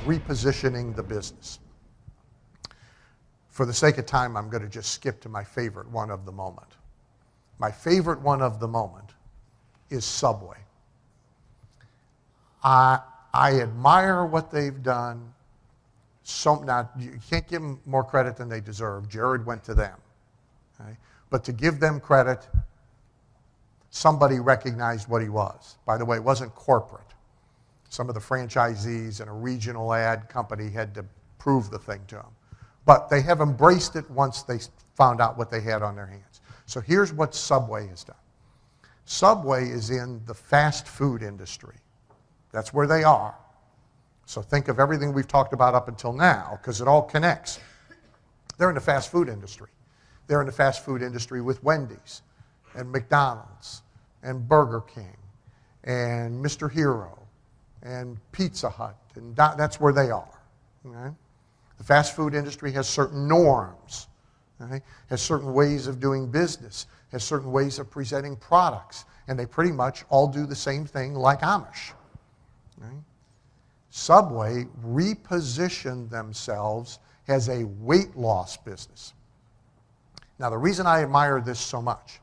repositioning the business. For the sake of time, I'm going to just skip to my favorite one of the moment. My favorite one of the moment is Subway. I admire what they've done. Now, you can't give them more credit than they deserve. Jared went to them. Okay? But to give them credit, somebody recognized what he was. By the way, it wasn't corporate. Some of the franchisees and a regional ad company had to prove the thing to him. But they have embraced it once they found out what they had on their hands. So here's what Subway has done. Subway is in the fast food industry. That's where they are. So think of everything we've talked about up until now, because it all connects. They're in the fast food industry. They're in the fast food industry with Wendy's and McDonald's and Burger King and Mr. Hero and Pizza Hut, and that's where they are. Okay? The fast food industry has certain norms, okay? Has certain ways of doing business, has certain ways of presenting products, and they pretty much all do the same thing like Amish. Okay? Subway repositioned themselves as a weight loss business. Now, the reason I admire this so much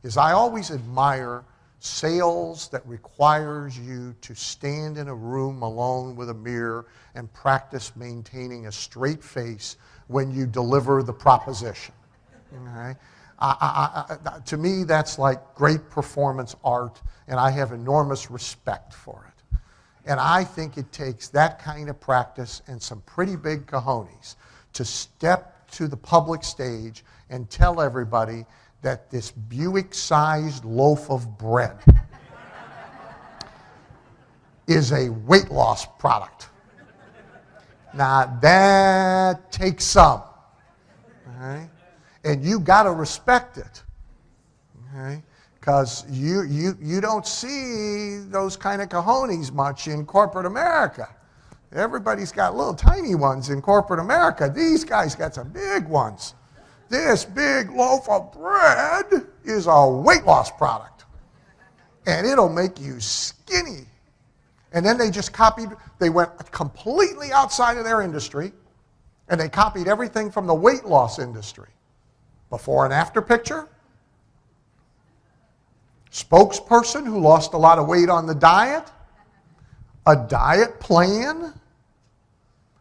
is I always admire sales that requires you to stand in a room alone with a mirror and practice maintaining a straight face when you deliver the proposition. Okay? To me, that's like great performance art, and I have enormous respect for it. And I think it takes that kind of practice and some pretty big cojones to step to the public stage and tell everybody that this Buick-sized loaf of bread is a weight loss product. Now, that takes some. Okay? And you got to respect it. Okay? Because you don't see those kind of cojones much in corporate America. Everybody's got little tiny ones in corporate America. These guys got some big ones. This big loaf of bread is a weight loss product. And it'll make you skinny. And then they went completely outside of their industry, and they copied everything from the weight loss industry. Before and after picture. Spokesperson who lost a lot of weight on the diet. A diet plan.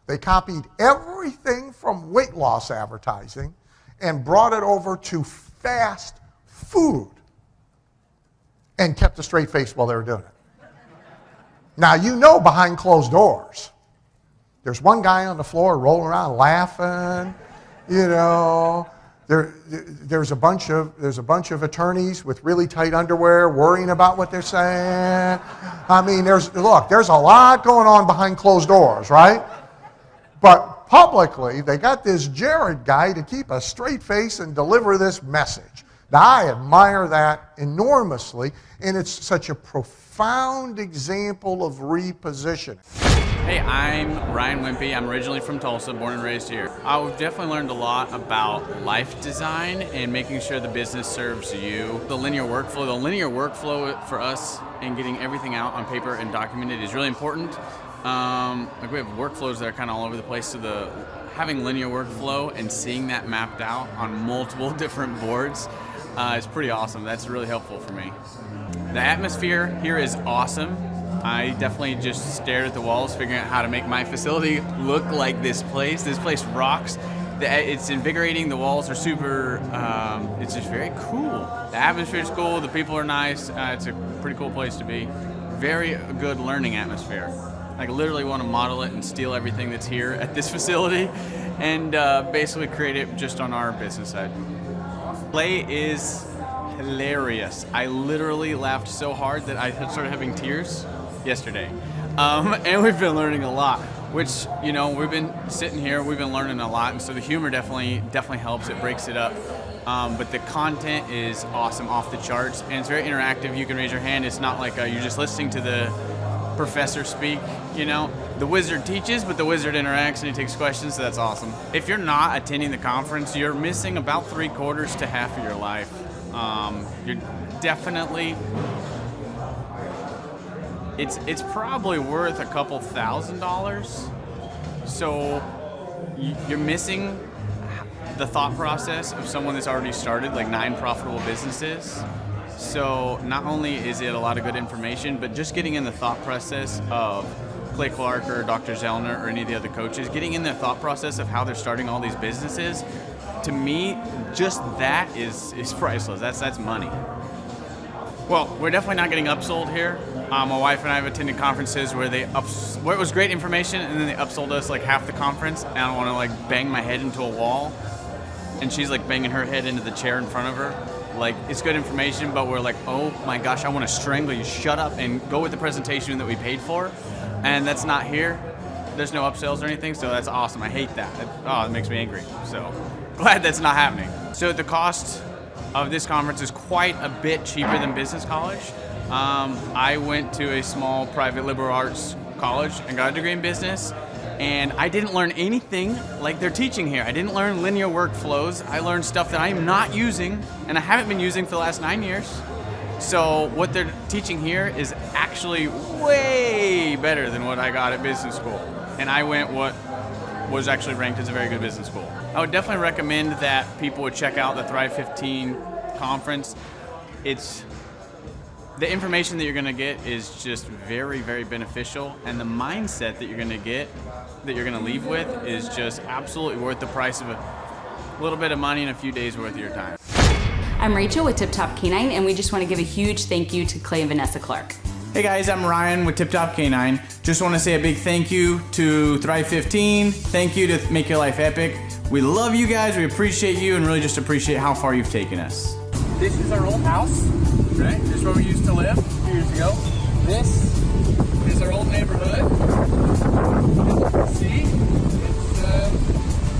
They copied everything from weight loss advertising and brought it over to fast food and kept a straight face while they were doing it. Now, you know behind closed doors, there's one guy on the floor rolling around laughing, you know. There's a bunch of attorneys with really tight underwear worrying about what they're saying. I mean, there's a lot going on behind closed doors, right? But publicly, they got this Jared guy to keep a straight face and deliver this message. Now, I admire that enormously, and it's such a profound example of repositioning. Hey, I'm Ryan Wimpy. I'm originally from Tulsa, born and raised here. I've definitely learned a lot about life design and making sure the business serves you. The linear workflow for us and getting everything out on paper and documented is really important. Like we have workflows that are kind of all over the place, so having linear workflow and seeing that mapped out on multiple different boards is pretty awesome. That's really helpful for me. The atmosphere here is awesome. I definitely just stared at the walls, figuring out how to make my facility look like this place. This place rocks. It's invigorating. The walls are super, it's just very cool. The atmosphere is cool. The people are nice. It's a pretty cool place to be. Very good learning atmosphere. I literally want to model it and steal everything that's here at this facility and basically create it just on our business side. Play is hilarious. I literally laughed so hard that I started having tears yesterday. And we've been learning a lot, which, you know, we've been sitting here, we've been learning a lot, and so the humor definitely helps. It breaks it up. But the content is awesome, off the charts, and it's very interactive. You can raise your hand. It's not like you're just listening to the professor speak, you know. The wizard teaches, but the wizard interacts and he takes questions, so that's awesome. If you're not attending the conference, you're missing about 3/4 to half of your life. You're definitely, it's probably worth a couple $1,000 So you're missing the thought process of someone that's already started like 9 profitable businesses. So not only is it a lot of good information, but just getting in the thought process of Clay Clark or Dr. Zellner or any of the other coaches, getting in their thought process of how they're starting all these businesses, to me, just that is priceless. That's money. Well, we're definitely not getting upsold here. My wife and I have attended conferences where where it was great information, and then they upsold us like half the conference, and I don't want to like bang my head into a wall, and she's like banging her head into the chair in front of her. Like, it's good information, but we're like, oh my gosh, I want to strangle you. Shut up and go with the presentation that we paid for, and that's not here. There's no upsells or anything, so that's awesome. I hate that. It makes me angry. So glad that's not happening. So the cost of this conference is quite a bit cheaper than business college. I went to a small private liberal arts college and got a degree in business, and I didn't learn anything like they're teaching here. I didn't learn linear workflows. I learned stuff that I'm not using, and I haven't been using for the last 9 years. So what they're teaching here is actually way better than what I got at business school. And I went what was actually ranked as a very good business school. I would definitely recommend that people would check out the Thrive 15 conference. The information that you're going to get is just very, very beneficial, and the mindset that you're going to get, that you're going to leave with, is just absolutely worth the price of a little bit of money and a few days worth of your time. I'm Rachel with Tip Top Canine, and we just want to give a huge thank you to Clay and Vanessa Clark. Hey guys, I'm Ryan with Tip Top Canine. Just want to say a big thank you to Thrive 15. Thank you to Make Your Life Epic. We love you guys, we appreciate you, and really just appreciate how far you've taken us. This is our old house, right? This is where we used to live a few years ago. This is our old neighborhood. See?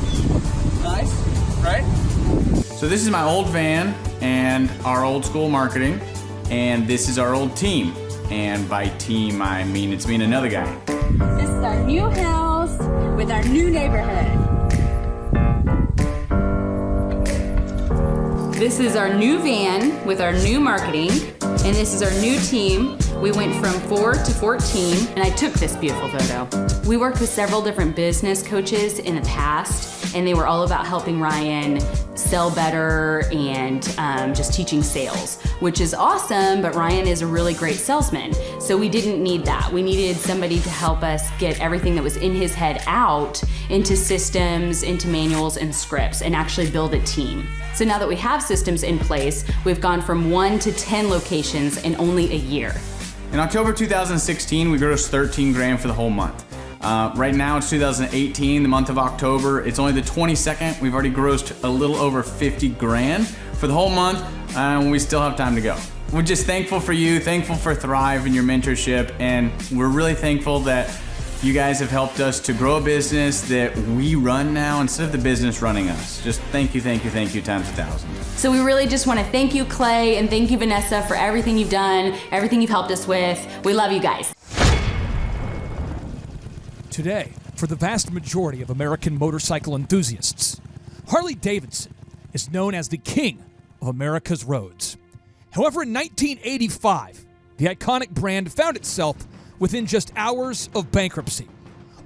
It's nice, right? So this is my old van and our old school marketing, and this is our old team. And by team, I mean it's me and another guy. This is our new house with our new neighborhood. This is our new van with our new marketing, and this is our new team. We went from 4 to 14, and I took this beautiful photo. We worked with several different business coaches in the past, and they were all about helping Ryan sell better and just teaching sales, which is awesome, but Ryan is a really great salesman. So we didn't need that. We needed somebody to help us get everything that was in his head out into systems, into manuals and scripts, and actually build a team. So now that we have systems in place, we've gone from 1 to 10 locations in only a year. In October 2016, we grossed 13 grand for the whole month. Right now it's 2018, the month of October. It's only the 22nd. We've already grossed a little over 50 grand for the whole month, and we still have time to go. We're just thankful for you, thankful for Thrive and your mentorship, and we're really thankful that you guys have helped us to grow a business that we run now instead of the business running us. Just thank you times 1,000. So we really just want to thank you, Clay, and thank you, Vanessa, for everything you've done, everything you've helped us with. We love you guys. Today, for the vast majority of American motorcycle enthusiasts, Harley Davidson is known as the king of America's roads. However, in 1985, the iconic brand found itself within just hours of bankruptcy.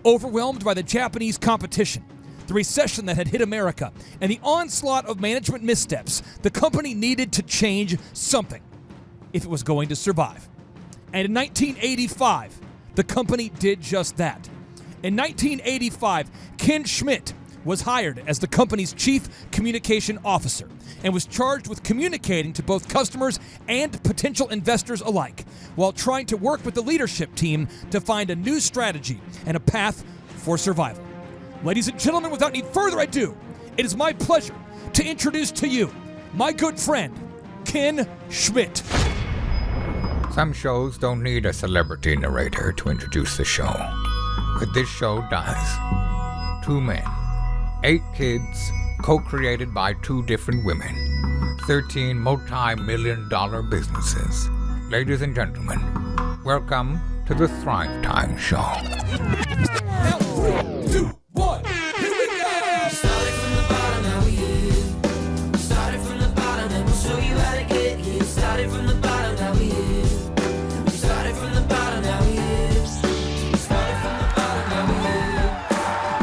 Overwhelmed by the Japanese competition, the recession that had hit America, and the onslaught of management missteps, the company needed to change something if it was going to survive. And in 1985, the company did just that. In 1985, Ken Schmidt was hired as the company's chief communication officer and was charged with communicating to both customers and potential investors alike while trying to work with the leadership team to find a new strategy and a path for survival. Ladies and gentlemen, without any further ado, it is my pleasure to introduce to you my good friend, Ken Schmidt. Some shows don't need a celebrity narrator to introduce the show, but this show does. 2 men, 8 kids, co-created by 2 different women, 13 multi-million-dollar businesses. Ladies and gentlemen, welcome to the Thrive Time Show. Now, 3, 2, 1, here we go! Started from the bottom, now we here. Started from the bottom, and we'll show you how to get here. Started from the bottom, now we here. Started from the bottom, now we here. Started from the bottom, now we here.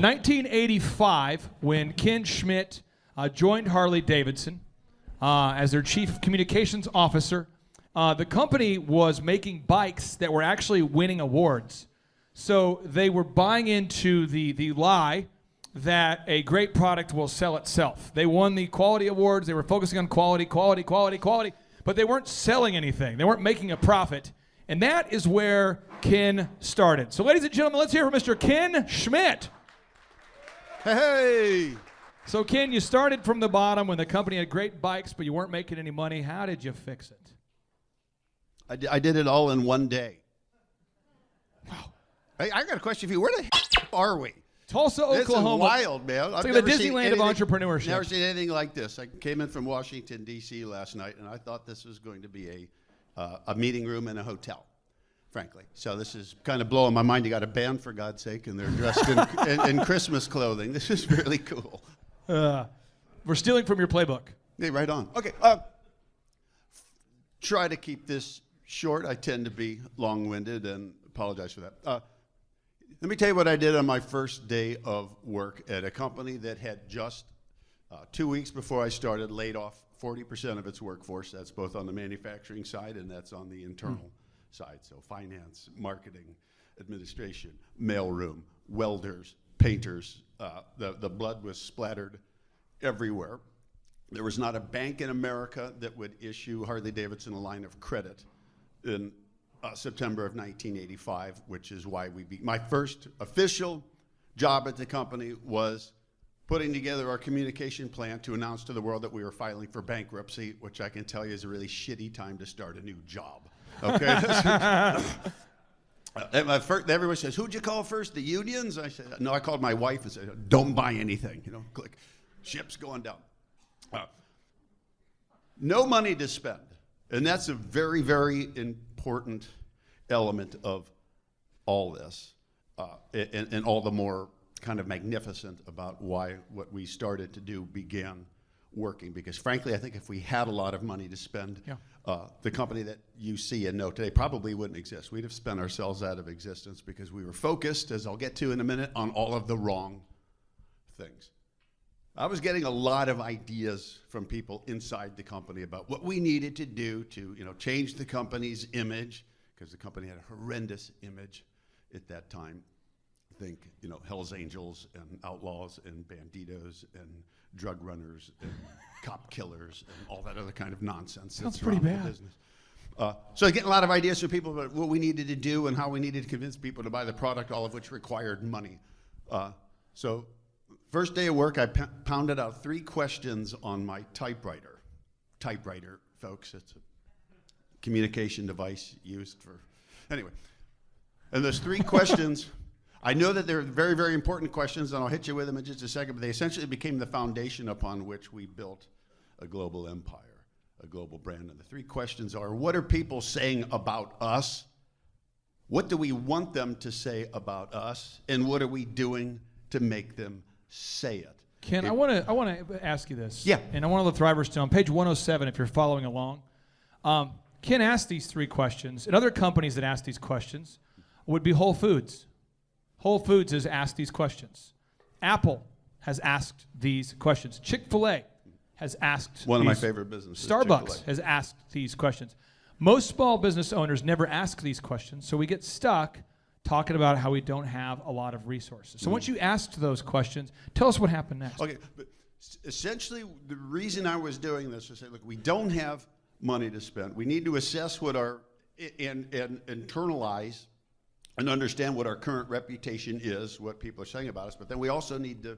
1985, when Ken Schmidt joined Harley Davidson as their chief communications officer, the company was making bikes that were actually winning awards. So they were buying into the lie that a great product will sell itself. They won the quality awards. They were focusing on quality, but they weren't selling anything. They weren't making a profit. And that is where Ken started. So ladies and gentlemen, let's hear from Mr. Ken Schmidt. Hey! So Ken, you started from the bottom when the company had great bikes, but you weren't making any money. How did you fix it? I did it all in one day. Wow. Hey, I got a question for you. Where the heck are we? Tulsa, Oklahoma. This is wild, man. It's like the Disneyland of entrepreneurship. Never seen anything like this. I came in from Washington, D.C. last night, and I thought this was going to be a meeting room in a hotel, frankly. So this is kind of blowing my mind. You got a band, for God's sake, and they're dressed in Christmas clothing. This is really cool. We're stealing from your playbook. Yeah, right on. Okay. Try to keep this short. I tend to be long-winded, and apologize for that. Let me tell you what I did on my first day of work at a company that had just 2 weeks before I started laid off 40% of its workforce. That's both on the manufacturing side and that's on the internal side. So finance, marketing, administration, mailroom, welders, painters. The blood was splattered everywhere. There was not a bank in America that would issue Harley Davidson a line of credit in September of 1985, which is why my first official job at the company was putting together our communication plan to announce to the world that we were filing for bankruptcy, which I can tell you is a really shitty time to start a new job. Okay. Everybody says, "Who'd you call first? The unions?" I said, "No, I called my wife and said, don't buy anything." You know, click, ship's going down. No money to spend, and that's a very, very important element of all this, and all the more kind of magnificent about why what we started to do began working. Because frankly, I think if we had a lot of money to spend, the company that you see and know today probably wouldn't exist. We'd have spent ourselves out of existence because we were focused, as I'll get to in a minute, on all of the wrong things. I was getting a lot of ideas from people inside the company about what we needed to do to, change the company's image, because the company had a horrendous image at that time. Think, Hell's Angels and outlaws and banditos and drug runners and cop killers and all that other kind of nonsense. Sounds pretty bad. Business. So I get a lot of ideas from people about what we needed to do and how we needed to convince people to buy the product, all of which required money. So first day of work, I pounded out 3 questions on my typewriter. Typewriter, folks, it's a communication device used for, anyway. And those 3 questions, I know that they're very, very important questions, and I'll hit you with them in just a second, but they essentially became the foundation upon which we built a global empire, a global brand. And the 3 questions are, what are people saying about us? What do we want them to say about us? And what are we doing to make them say it? Ken, I want to ask you this. Yeah. And I want to let Thrivers know, on page 107, if you're following along, Ken asked these 3 questions, and other companies that ask these questions would be Whole Foods. Whole Foods has asked these questions. Apple has asked these questions. Chick-fil-A has asked one of my favorite businesses. Starbucks Chick-fil-A. has asked these questions. Most small business owners never ask these questions, so we get stuck talking about how we don't have a lot of resources. So once you asked those questions, tell us what happened next. Okay, but essentially the reason I was doing this was say, look, we don't have money to spend. We need to assess what our, and internalize and understand what our current reputation is, what people are saying about us, but then we also need to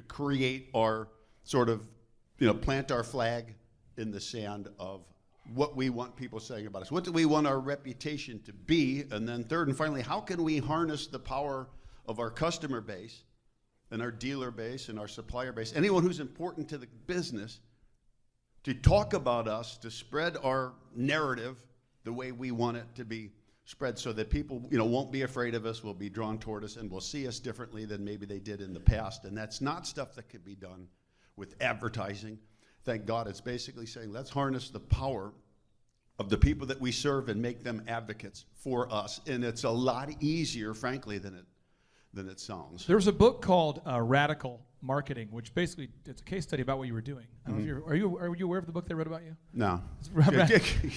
create our sort of, plant our flag in the sand of what we want people saying about us. What do we want our reputation to be? And then third and finally, how can we harness the power of our customer base and our dealer base and our supplier base, anyone who's important to the business, to talk about us, to spread our narrative the way we want it to be spread, so that people, won't be afraid of us, will be drawn toward us, and will see us differently than maybe they did in the past. And that's not stuff that could be done with advertising. Thank God, it's basically saying, let's harness the power of the people that we serve and make them advocates for us. And it's a lot easier, frankly, than than it sounds. There was a book called Radical Marketing, which basically it's a case study about what you were doing. I don't know if are you aware of the book they wrote about you? No.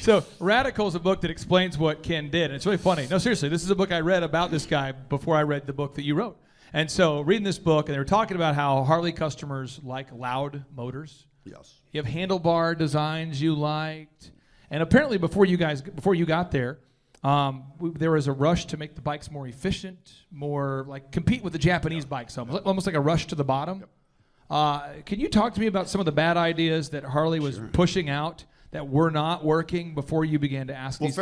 So Radical is a book that explains what Ken did. And it's really funny. No, seriously, this is a book I read about this guy before I read the book that you wrote. And so reading this book, and they were talking about how Harley customers like loud motors. Yes. You have handlebar designs you liked. And apparently before you got there, there was a rush to make the bikes more efficient, more like compete with the Japanese bikes, almost like a rush to the bottom. Yep. Can you talk to me about some of the bad ideas that Harley was pushing out that were not working before you began to ask these?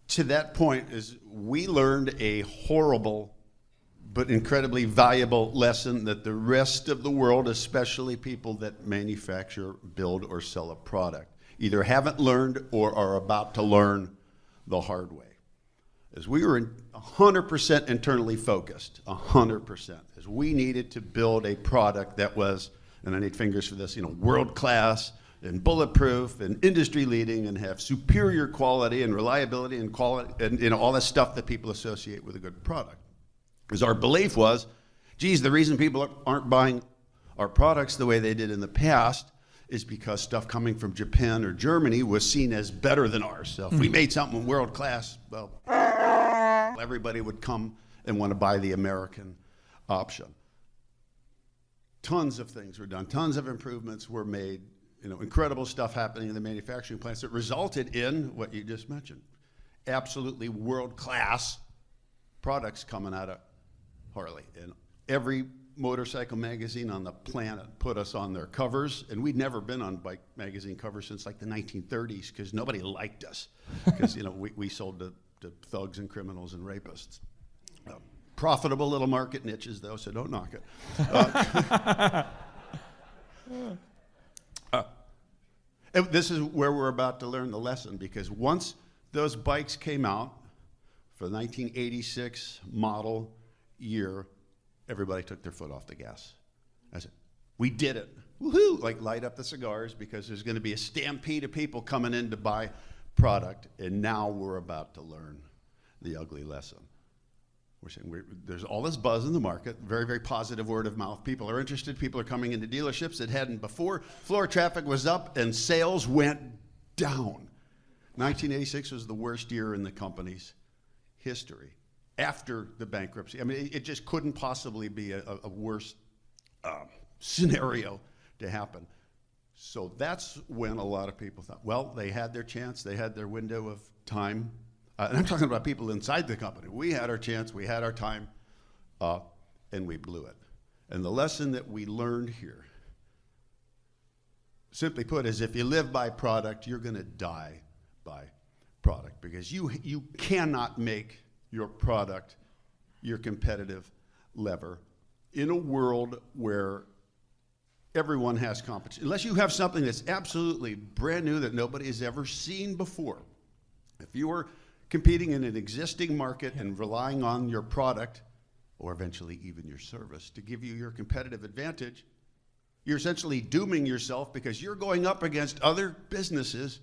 To that point is we learned a horrible but incredibly valuable lesson that the rest of the world, especially people that manufacture, build, or sell a product, either haven't learned or are about to learn the hard way. As we were 100% internally focused, 100%, as we needed to build a product that was, and I need fingers for this, world-class and bulletproof and industry-leading and have superior quality and reliability and quality and all that stuff that people associate with a good product. Because our belief was, geez, the reason people aren't buying our products the way they did in the past is because stuff coming from Japan or Germany was seen as better than ours. So if we made something world class, well, everybody would come and want to buy the American option. Tons of things were done. Tons of improvements were made. Incredible stuff happening in the manufacturing plants that resulted in what you just mentioned. Absolutely world-class products coming out of Harley. And every motorcycle magazine on the planet put us on their covers, and we'd never been on bike magazine covers since like the 1930s because nobody liked us because we sold to thugs and criminals and rapists. Profitable little market niches though, so don't knock it. And this is where we're about to learn the lesson, because once those bikes came out for the 1986 model year, everybody took their foot off the gas. I said, we did it. Woohoo! Like light up the cigars, because there's going to be a stampede of people coming in to buy product, and now we're about to learn the ugly lesson. We're saying there's all this buzz in the market, very, very positive word of mouth. People are interested. People are coming into dealerships that hadn't before. Floor traffic was up and sales went down. 1986 was the worst year in the company's history after the bankruptcy. I mean, it just couldn't possibly be a worse scenario to happen. So that's when a lot of people thought, well, they had their chance. They had their window of time. And I'm talking about people inside the company. We had our chance, we had our time, and we blew it. And the lesson that we learned here, simply put, is if you live by product, you're going to die by product, because you cannot make your product your competitive lever in a world where everyone has competition. Unless you have something that's absolutely brand new that nobody has ever seen before. If you are competing in an existing market and relying on your product, or eventually even your service, to give you your competitive advantage, you're essentially dooming yourself, because you're going up against other businesses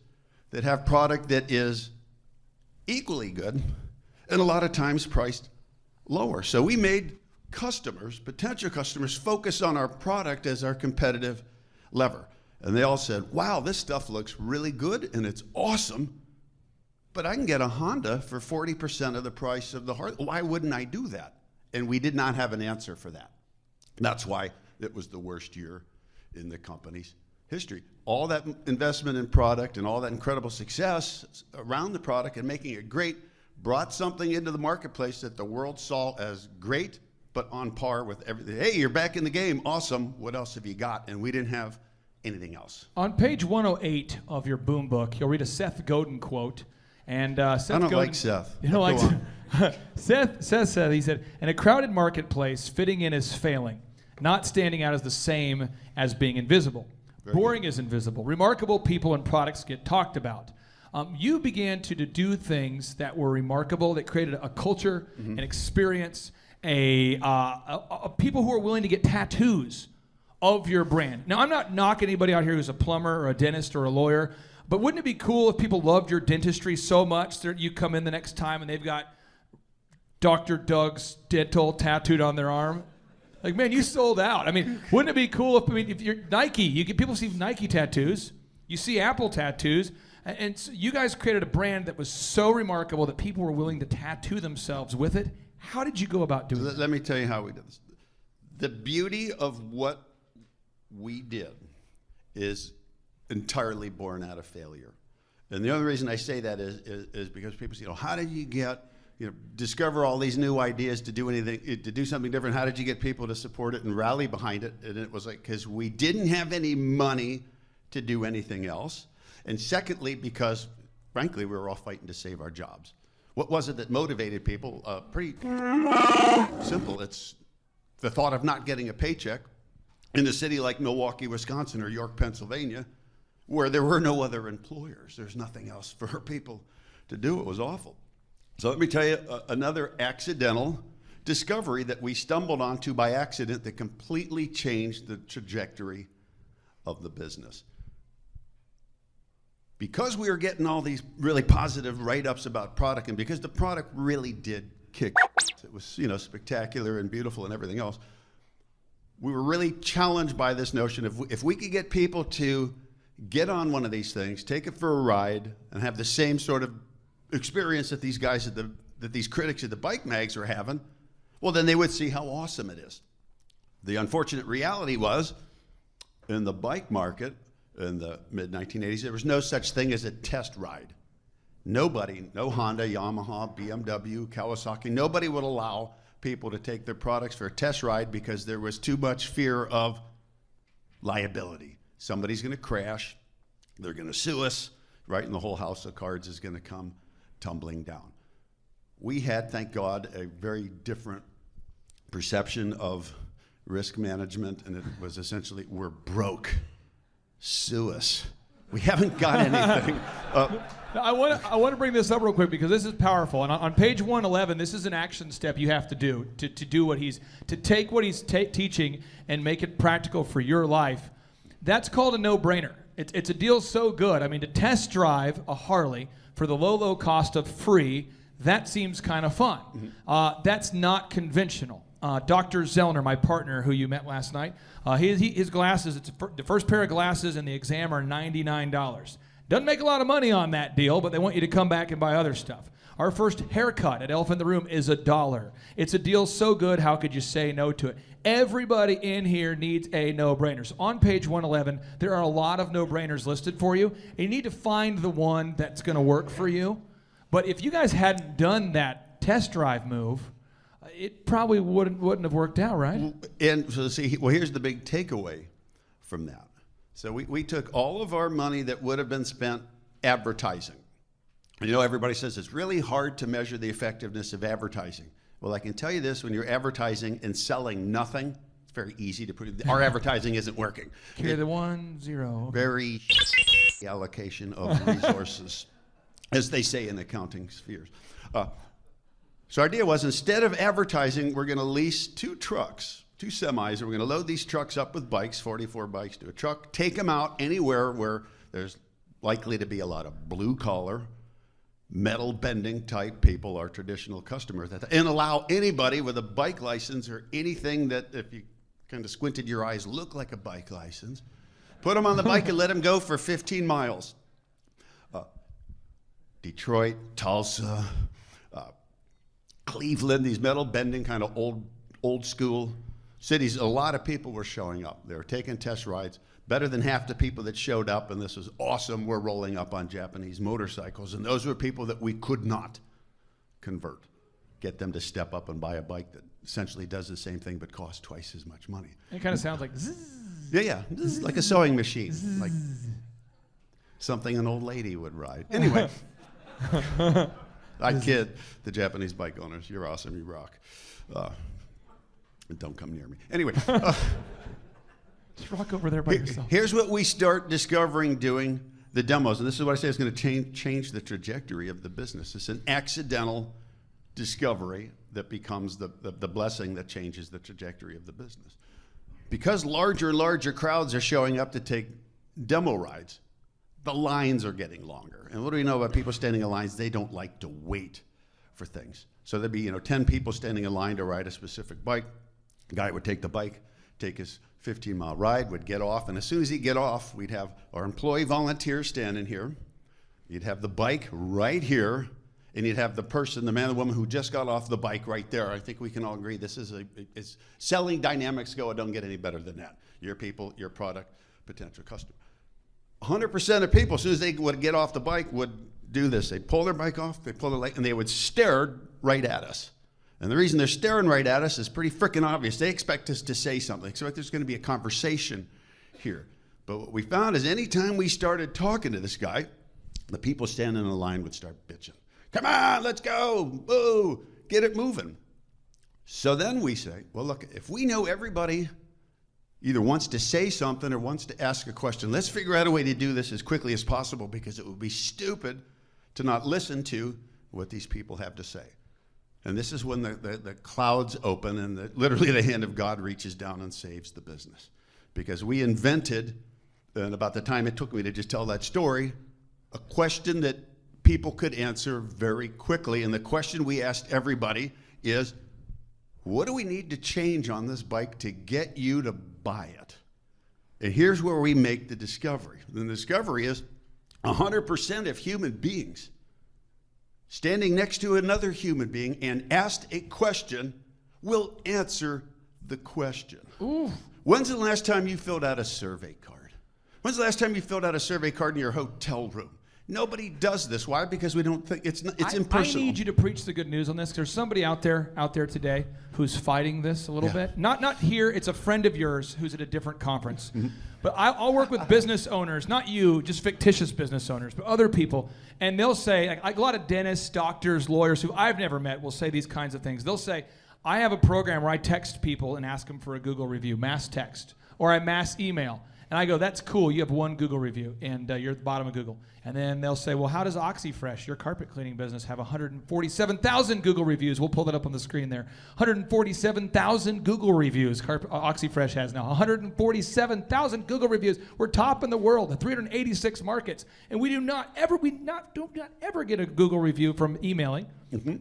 that have product that is equally good and a lot of times priced lower. So we made customers, potential customers, focus on our product as our competitive lever. And they all said, wow, this stuff looks really good and it's awesome, but I can get a Honda for 40% of the price of the Harley. Why wouldn't I do that? And we did not have an answer for that. That's why it was the worst year in the company's history. All that investment in product and all that incredible success around the product and making it great brought something into the marketplace that the world saw as great, but on par with everything. Hey, you're back in the game. Awesome. What else have you got? And we didn't have anything else. On page 108 of your boom book, you'll read a Seth Godin quote. And Seth I don't Godin, like Seth. You don't like Seth? Seth said, he said, in a crowded marketplace, fitting in is failing. Not standing out is the same as being invisible. Boring is invisible. Remarkable people and products get talked about. You began to do things that were remarkable, that created a culture, an experience, a people who are willing to get tattoos of your brand. Now, I'm not knocking anybody out here who's a plumber or a dentist or a lawyer, but wouldn't it be cool if people loved your dentistry so much that you come in the next time and they've got Dr. Doug's dental tattooed on their arm. Like, man, you sold out. I mean, wouldn't it be cool if you're Nike, you get people see Nike tattoos, you see Apple tattoos, and so you guys created a brand that was so remarkable that people were willing to tattoo themselves with it. How did you go about doing that? Let me tell you how we did this. The beauty of what we did is entirely born out of failure. And the only reason I say that is because people say, how did you discover all these new ideas to do anything, to do something different? How did you get people to support it and rally behind it? And it was like, because we didn't have any money to do anything else. And secondly, because frankly, we were all fighting to save our jobs. What was it that motivated people? Pretty simple. It's the thought of not getting a paycheck in a city like Milwaukee, Wisconsin, or York, Pennsylvania, where there were no other employers. There's nothing else for people to do. It was awful. So let me tell you another accidental discovery that we stumbled onto by accident that completely changed the trajectory of the business. Because we were getting all these really positive write-ups about product, and because the product really did kick, it was spectacular and beautiful and everything else, we were really challenged by this notion of if we could get people to get on one of these things, take it for a ride, and have the same sort of experience that these guys that these critics at the bike mags are having, well, then they would see how awesome it is. The unfortunate reality was, in the bike market in the mid-1980s, there was no such thing as a test ride. Nobody, no Honda, Yamaha, BMW, Kawasaki, nobody would allow people to take their products for a test ride because there was too much fear of liability. Somebody's going to crash, they're going to sue us, right? And the whole house of cards is going to come tumbling down. We had, thank God, a very different perception of risk management, and it was essentially, we're broke, sue us. We haven't got anything. I want to bring this up real quick because this is powerful. And on page 111, this is an action step you have to do to do what to take what he's teaching and make it practical for your life. That's called a no-brainer. It's a deal so good. I mean, to test drive a Harley for the low cost of free, that seems kind of fun. Mm-hmm. That's not conventional. Dr. Zellner, my partner who you met last night, his glasses, the first pair of glasses and the exam are $99. Doesn't make a lot of money on that deal, but they want you to come back and buy other stuff. Our first haircut at Elephant in the Room is $1. It's a deal so good, how could you say no to it? Everybody in here needs a no-brainer. So on page 111, there are a lot of no-brainers listed for you, and you need to find the one that's going to work for you. But if you guys hadn't done that test drive move, it probably wouldn't have worked out, right? And so here's the big takeaway from that. So we took all of our money that would have been spent advertising. Everybody says it's really hard to measure the effectiveness of advertising. Well, I can tell you this, when you're advertising and selling nothing, it's very easy to put it. Our advertising isn't working. Carry the 1, 0. Very allocation of resources, as they say in accounting spheres. So our idea was, instead of advertising, we're going to lease 2 trucks, 2 semis, and we're going to load these trucks up with bikes, 44 bikes to a truck, take them out anywhere where there's likely to be a lot of blue-collar, metal-bending type people, our traditional customers, and allow anybody with a bike license or anything that, if you kind of squinted your eyes, look like a bike license, put them on the bike and let them go for 15 miles. Detroit, Tulsa, Cleveland, these metal bending kind of old school cities, a lot of people were showing up. They were taking test rides. Better than half the people that showed up, and this was awesome, were rolling up on Japanese motorcycles. And those were people that we could not convert, get them to step up and buy a bike that essentially does the same thing but costs twice as much money. It kind of sounds like zzz. Yeah, zzz, like a sewing machine, like something an old lady would ride. Anyway. I kid the Japanese bike owners. You're awesome. You rock. Don't come near me. Anyway. Just rock over there by yourself. Here's what we start discovering doing the demos. And this is what I say is going to change the trajectory of the business. It's an accidental discovery that becomes the blessing that changes the trajectory of the business. Because larger and larger crowds are showing up to take demo rides, the lines are getting longer. And what do we know about people standing in lines? They don't like to wait for things. So there'd be 10 people standing in line to ride a specific bike. The guy would take the bike, take his 15-mile ride, would get off, and as soon as he'd get off, we'd have our employee volunteers standing here. You'd have the bike right here, and you'd have the person, the man or woman who just got off the bike right there. I think we can all agree this is it's selling dynamics go. It don't get any better than that. Your people, your product, potential customer. 100% of people, as soon as they would get off the bike, would do this. They'd pull their bike off, they'd pull their leg, and they would stare right at us. And the reason they're staring right at us is pretty freaking obvious. They expect us to say something. They expect there's going to be a conversation here. But what we found is anytime we started talking to this guy, the people standing in the line would start bitching. Come on, let's go. Boo, get it moving. So then we say, well, look, if we know everybody either wants to say something or wants to ask a question, let's figure out a way to do this as quickly as possible, because it would be stupid to not listen to what these people have to say. And this is when the clouds open and literally the hand of God reaches down and saves the business. Because we invented, and about the time it took me to just tell that story, a question that people could answer very quickly. And the question we asked everybody is, what do we need to change on this bike to get you to buy it? And here's where we make the discovery. The discovery is 100% of human beings standing next to another human being and asked a question will answer the question. Ooh. When's the last time you filled out a survey card? When's the last time you filled out a survey card in your hotel room? Nobody does this. Why? Because we don't think it's impersonal. I need you to preach the good news on this. There's somebody out there today who's fighting this a little bit. Not here. It's a friend of yours who's at a different conference. Mm-hmm. But I'll work with business owners, not you, just fictitious business owners, but other people. And they'll say, like a lot of dentists, doctors, lawyers who I've never met will say these kinds of things. They'll say, I have a program where I text people and ask them for a Google review, mass text, or I mass email. And I go, that's cool. You have one Google review, and you're at the bottom of Google. And then they'll say, well, how does OxyFresh, your carpet cleaning business, have 147,000 Google reviews? We'll pull that up on the screen there. 147,000 Google reviews OxyFresh has now. 147,000 Google reviews. We're top in the world, the 386 markets. And we do not ever get a Google review from emailing,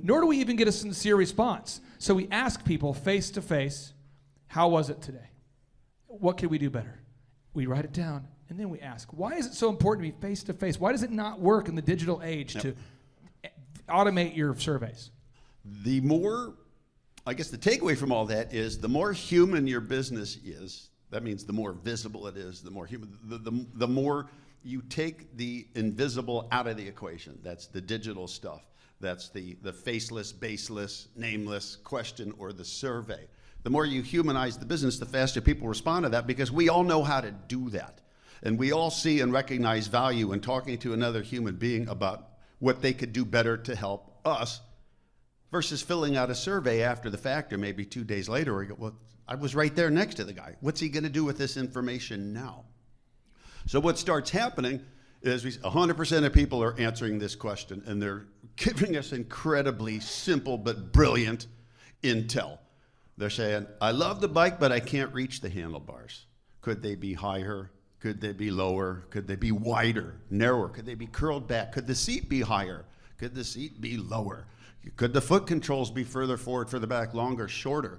nor do we even get a sincere response. So we ask people face to face, how was it today? What could we do better? We write it down, and then we ask, why is it so important to be face-to-face? Why does it not work in the digital age to automate your surveys? The more, I guess the takeaway from all that is the more human your business is, that means the more visible it is, the more human, the more you take the invisible out of the equation. That's the digital stuff. That's the faceless, baseless, nameless question or the survey. The more you humanize the business, the faster people respond to that, because we all know how to do that. And we all see and recognize value in talking to another human being about what they could do better to help us versus filling out a survey after the fact or maybe 2 days later where you go, well, I was right there next to the guy. What's he going to do with this information now? So what starts happening is 100% of people are answering this question, and they're giving us incredibly simple but brilliant intel. They're saying, I love the bike, but I can't reach the handlebars. Could they be higher? Could they be lower? Could they be wider, narrower? Could they be curled back? Could the seat be higher? Could the seat be lower? Could the foot controls be further forward, further back, longer, shorter?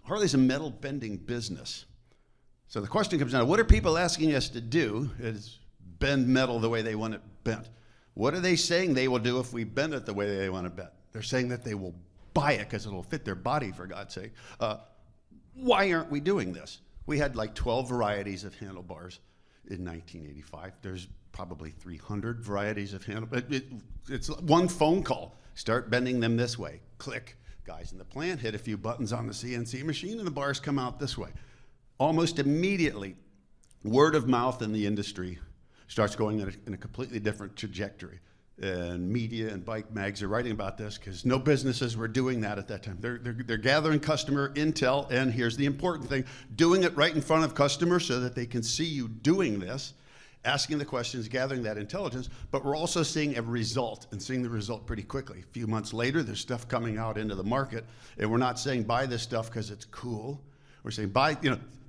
Harley's a metal bending business. So the question comes down, what are people asking us to do? Is bend metal the way they want it bent. What are they saying they will do if we bend it the way they want it bent? They're saying that they will buy it because it'll fit their body, for God's sake. Why aren't we doing this? We had like 12 varieties of handlebars in 1985. There's probably 300 varieties of handlebars. It's one phone call. Start bending them this way. Click. Guys in the plant hit a few buttons on the CNC machine and the bars come out this way. Almost immediately, word of mouth in the industry starts going in a completely different trajectory. And media and bike mags are writing about this because no businesses were doing that at that time. They're gathering customer intel, and here's the important thing, doing it right in front of customers so that they can see you doing this, asking the questions, gathering that intelligence, but we're also seeing a result and seeing the result pretty quickly. A few months later, there's stuff coming out into the market, and we're not saying buy this stuff because it's cool. We're saying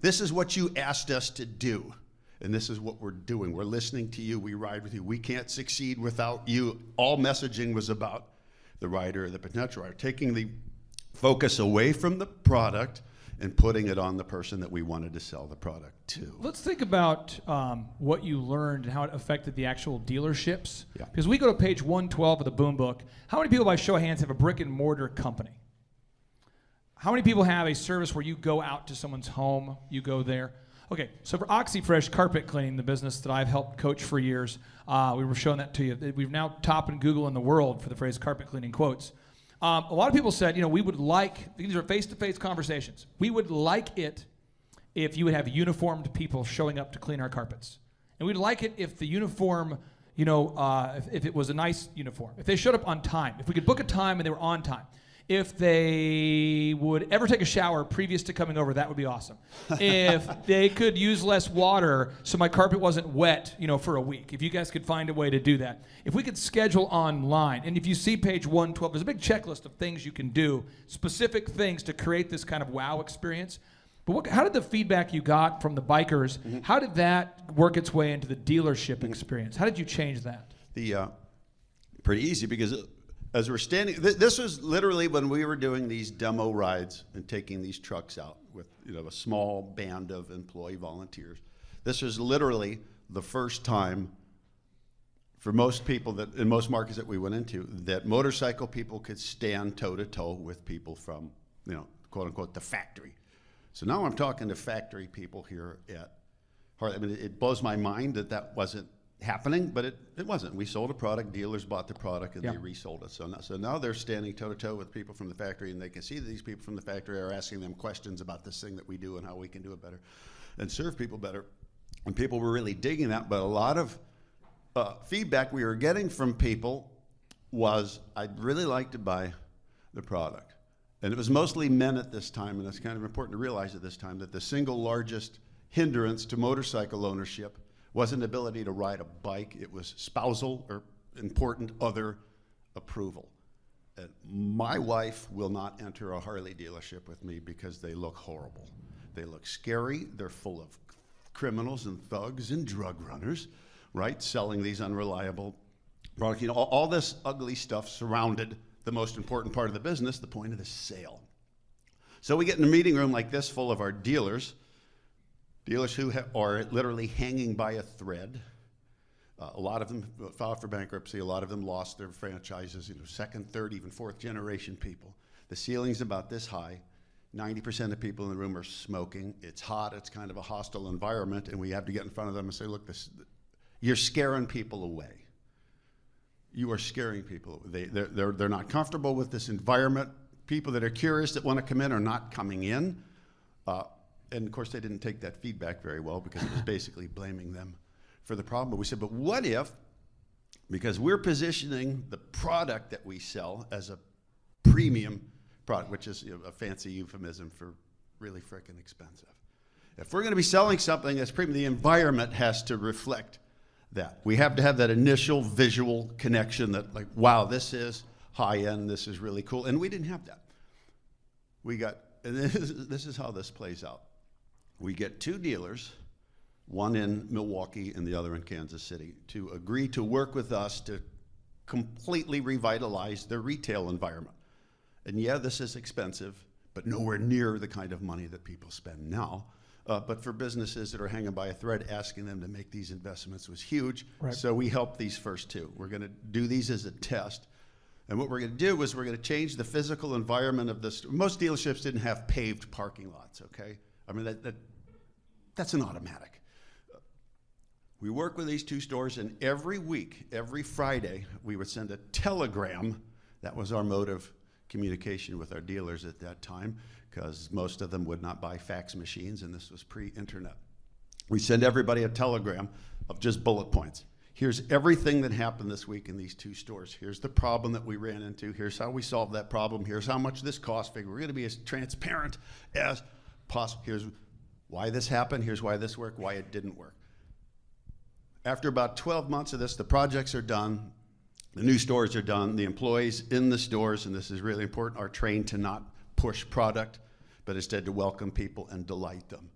this is what you asked us to do. And this is what we're doing. We're listening to you. We ride with you. We can't succeed without you. All messaging was about the rider or the potential rider, taking the focus away from the product and putting it on the person that we wanted to sell the product to. Let's think about what you learned and how it affected the actual dealerships. Yeah. Because we go to page 112 of the Boom Book. How many people, by show of hands, have a brick and mortar company? How many people have a service where you go out to someone's home, you go there? Okay, so for OxyFresh carpet cleaning, the business that I've helped coach for years, we were showing that to you. We've now top in Google in the world for the phrase carpet cleaning quotes. A lot of people said, we would like, these are face-to-face conversations, we would like it if you would have uniformed people showing up to clean our carpets. And we'd like it if the uniform, if it was a nice uniform, if they showed up on time, if we could book a time and they were on time. If they would ever take a shower previous to coming over, that would be awesome. If they could use less water so my carpet wasn't wet, for a week. If you guys could find a way to do that. If we could schedule online, and if you see page 112, there's a big checklist of things you can do, specific things to create this kind of wow experience. But how did the feedback you got from the bikers, how did that work its way into the dealership experience? How did you change that? Pretty easy, because as we're standing, this was literally when we were doing these demo rides and taking these trucks out with a small band of employee volunteers. This was literally the first time for most people that in most markets that we went into that motorcycle people could stand toe to toe with people from quote unquote the factory. So now I'm talking to factory people here at Harley. I mean, it blows my mind that wasn't happening, but it wasn't. We sold a product, dealers bought the product, and they resold it. So now they're standing toe-to-toe with people from the factory, and they can see that these people from the factory are asking them questions about this thing that we do and how we can do it better and serve people better. And people were really digging that, but a lot of feedback we were getting from people was, I'd really like to buy the product. And it was mostly men at this time, and it's kind of important to realize at this time that the single largest hindrance to motorcycle ownership wasn't ability to ride a bike, it was spousal or important other approval. And my wife will not enter a Harley dealership with me because they look horrible. They look scary, they're full of criminals and thugs and drug runners, right? Selling these unreliable products. All this ugly stuff surrounded the most important part of the business, the point of the sale. So we get in a meeting room like this full of our dealers who are literally hanging by a thread. A lot of them filed for bankruptcy. A lot of them lost their franchises, second, third, even fourth generation people. The ceiling's about this high. 90% of people in the room are smoking. It's hot. It's kind of a hostile environment, and we have to get in front of them and say, look, you're scaring people away. You are scaring people. They're not comfortable with this environment. People that are curious that want to come in are not coming in. And of course, they didn't take that feedback very well because it was basically blaming them for the problem. But we said, but what if, because we're positioning the product that we sell as a premium product, which is a fancy euphemism for really frickin' expensive. If we're going to be selling something that's premium, the environment has to reflect that. We have to have that initial visual connection that, like, wow, this is high end, this is really cool. And we didn't have that. And this is how this plays out. We get two dealers, one in Milwaukee and the other in Kansas City, to agree to work with us to completely revitalize their retail environment. And yeah, this is expensive, but nowhere near the kind of money that people spend now. But for businesses that are hanging by a thread, asking them to make these investments was huge. Right. So we helped these first two. We're going to do these as a test. And what we're going to do is we're going to change the physical environment of this. Most dealerships didn't have paved parking lots, okay? I mean, that's an automatic. We work with these two stores, and every week, every Friday, we would send a telegram. That was our mode of communication with our dealers at that time, because most of them would not buy fax machines, and this was pre-internet. We send everybody a telegram of just bullet points. Here's everything that happened this week in these two stores. Here's the problem that we ran into. Here's how we solved that problem. Here's how much this cost. We're going to be as transparent as possible. Here's why this happened. Here's why this worked, why it didn't work. After about 12 months of this, the projects are done. The new stores are done. The employees in the stores, and this is really important, are trained to not push product, but instead to welcome people and delight them.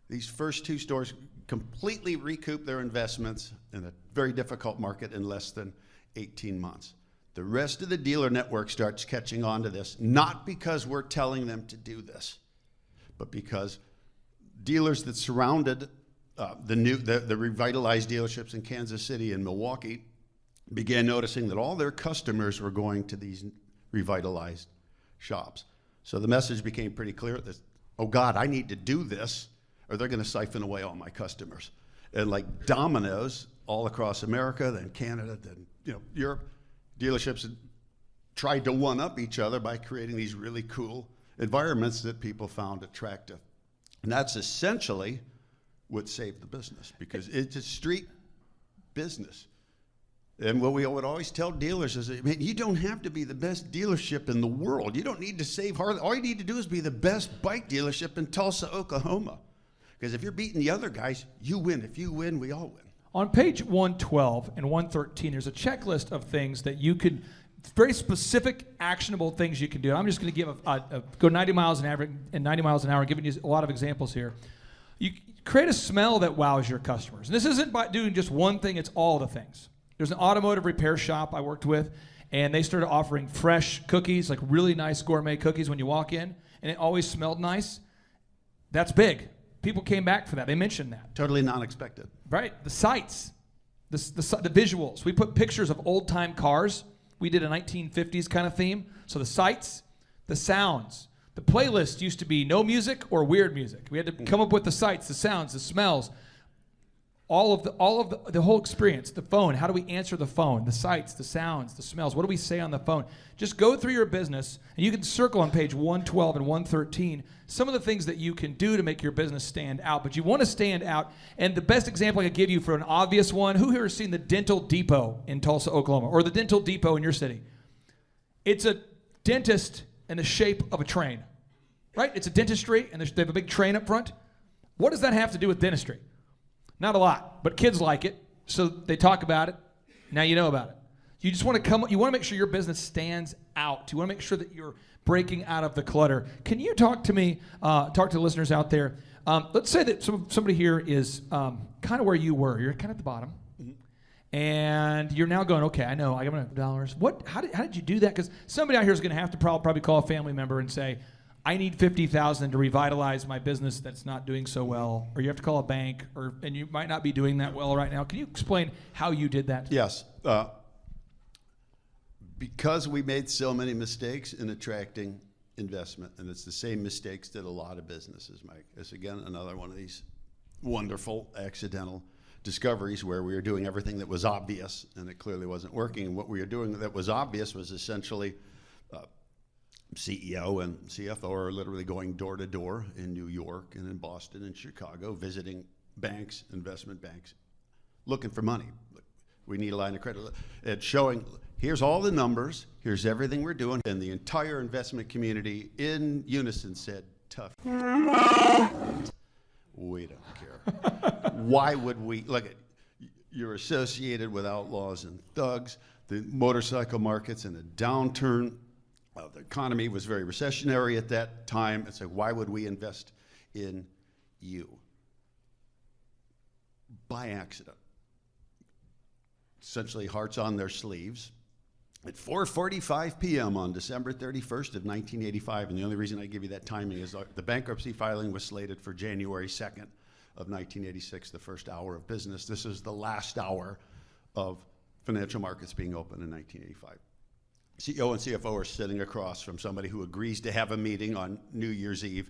These first two stores completely recoup their investments in a very difficult market in less than 18 months. The rest of the dealer network starts catching on to this, not because we're telling them to do this, but because dealers that surrounded the revitalized dealerships in Kansas City and Milwaukee began noticing that all their customers were going to these revitalized shops. So the message became pretty clear that, oh God, I need to do this or they're going to siphon away all my customers. And like dominoes all across America, then Canada, then Europe, dealerships had tried to one-up each other by creating these really cool environments that people found attractive. And that's essentially what saved the business, because it's a street business. And what we would always tell dealers is, man, you don't have to be the best dealership in the world. You don't need to save Harley. All you need to do is be the best bike dealership in Tulsa, Oklahoma. Because if you're beating the other guys, you win. If you win, we all win. On page 112 and 113, there's a checklist of things that you could, very specific, actionable things you can do. I'm just going to give go 90 miles an hour and 90 miles an hour, giving you a lot of examples here. You create a smell that wows your customers. And this isn't by doing just one thing, it's all the things. There's an automotive repair shop I worked with, and they started offering fresh cookies, like really nice gourmet cookies when you walk in, and it always smelled nice. That's big. People came back for that. They mentioned that. Totally non-expected. Right. The sights, the visuals. We put pictures of old-time cars. We did a 1950s kind of theme. So the sights, the sounds. The playlist used to be no music or weird music. We had to come up with the sights, the sounds, the smells. All of the whole experience, the phone, how do we answer the phone, the sights, the sounds, the smells, what do we say on the phone? Just go through your business, and you can circle on page 112 and 113 some of the things that you can do to make your business stand out, but you want to stand out, and the best example I could give you for an obvious one, who here has seen the Dental Depot in Tulsa, Oklahoma, or the Dental Depot in your city? It's a dentist in the shape of a train, right? It's a dentistry, and they have a big train up front. What does that have to do with dentistry? Not a lot, but kids like it, so they talk about it. Now you know about it. You just want to you want to make sure your business stands out. You want to make sure that you're breaking out of the clutter. Can you talk to me, talk to the listeners out there? Let's say that somebody here is kind of where you were. You're kind of at the bottom, and you're now going, okay, I know, I got $100. How did you do that? Because somebody out here is going to have to probably call a family member and say, I need $50,000 to revitalize my business that's not doing so well, or you have to call a bank, and you might not be doing that well right now. Can you explain how you did that? Yes. Because we made so many mistakes in attracting investment, and it's the same mistakes that a lot of businesses make. It's, again, another one of these wonderful accidental discoveries where we were doing everything that was obvious, and it clearly wasn't working. And what we were doing that was obvious was essentially CEO and CFO are literally going door to door in New York and in Boston and Chicago, visiting banks, investment banks, looking for money. We need a line of credit. It's showing, here's all the numbers, here's everything we're doing, and the entire investment community in unison said, tough. We don't care. Why would we? Look, you're associated with outlaws and thugs. The motorcycle market's in a downturn. The economy was very recessionary at that time. It's like, why would we invest in you? By accident. Essentially, hearts on their sleeves. At 4:45 p.m. on December 31st of 1985, and the only reason I give you that timing is the bankruptcy filing was slated for January 2nd of 1986, the first hour of business. This is the last hour of financial markets being open in 1985. CEO and CFO are sitting across from somebody who agrees to have a meeting on New Year's Eve,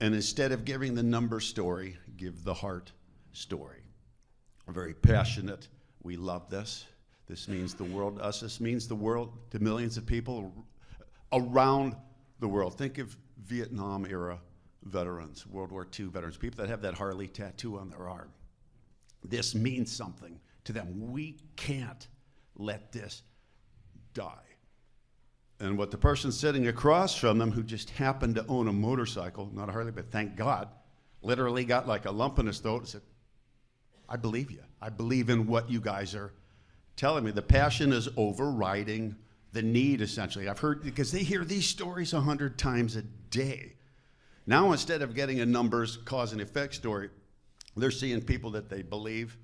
and instead of giving the number story, give the heart story. Very passionate. We love this. This means the world to us. This means the world to millions of people around the world. Think of Vietnam-era veterans, World War II veterans, people that have that Harley tattoo on their arm. This means something to them. We can't let this die. And what the person sitting across from them, who just happened to own a motorcycle, not a Harley, but thank God, literally got like a lump in his throat and said, I believe you. I believe in what you guys are telling me. The passion is overriding the need, essentially. I've heard, because they hear these stories 100 times a day. Now, instead of getting a numbers cause and effect story, they're seeing people that they believe,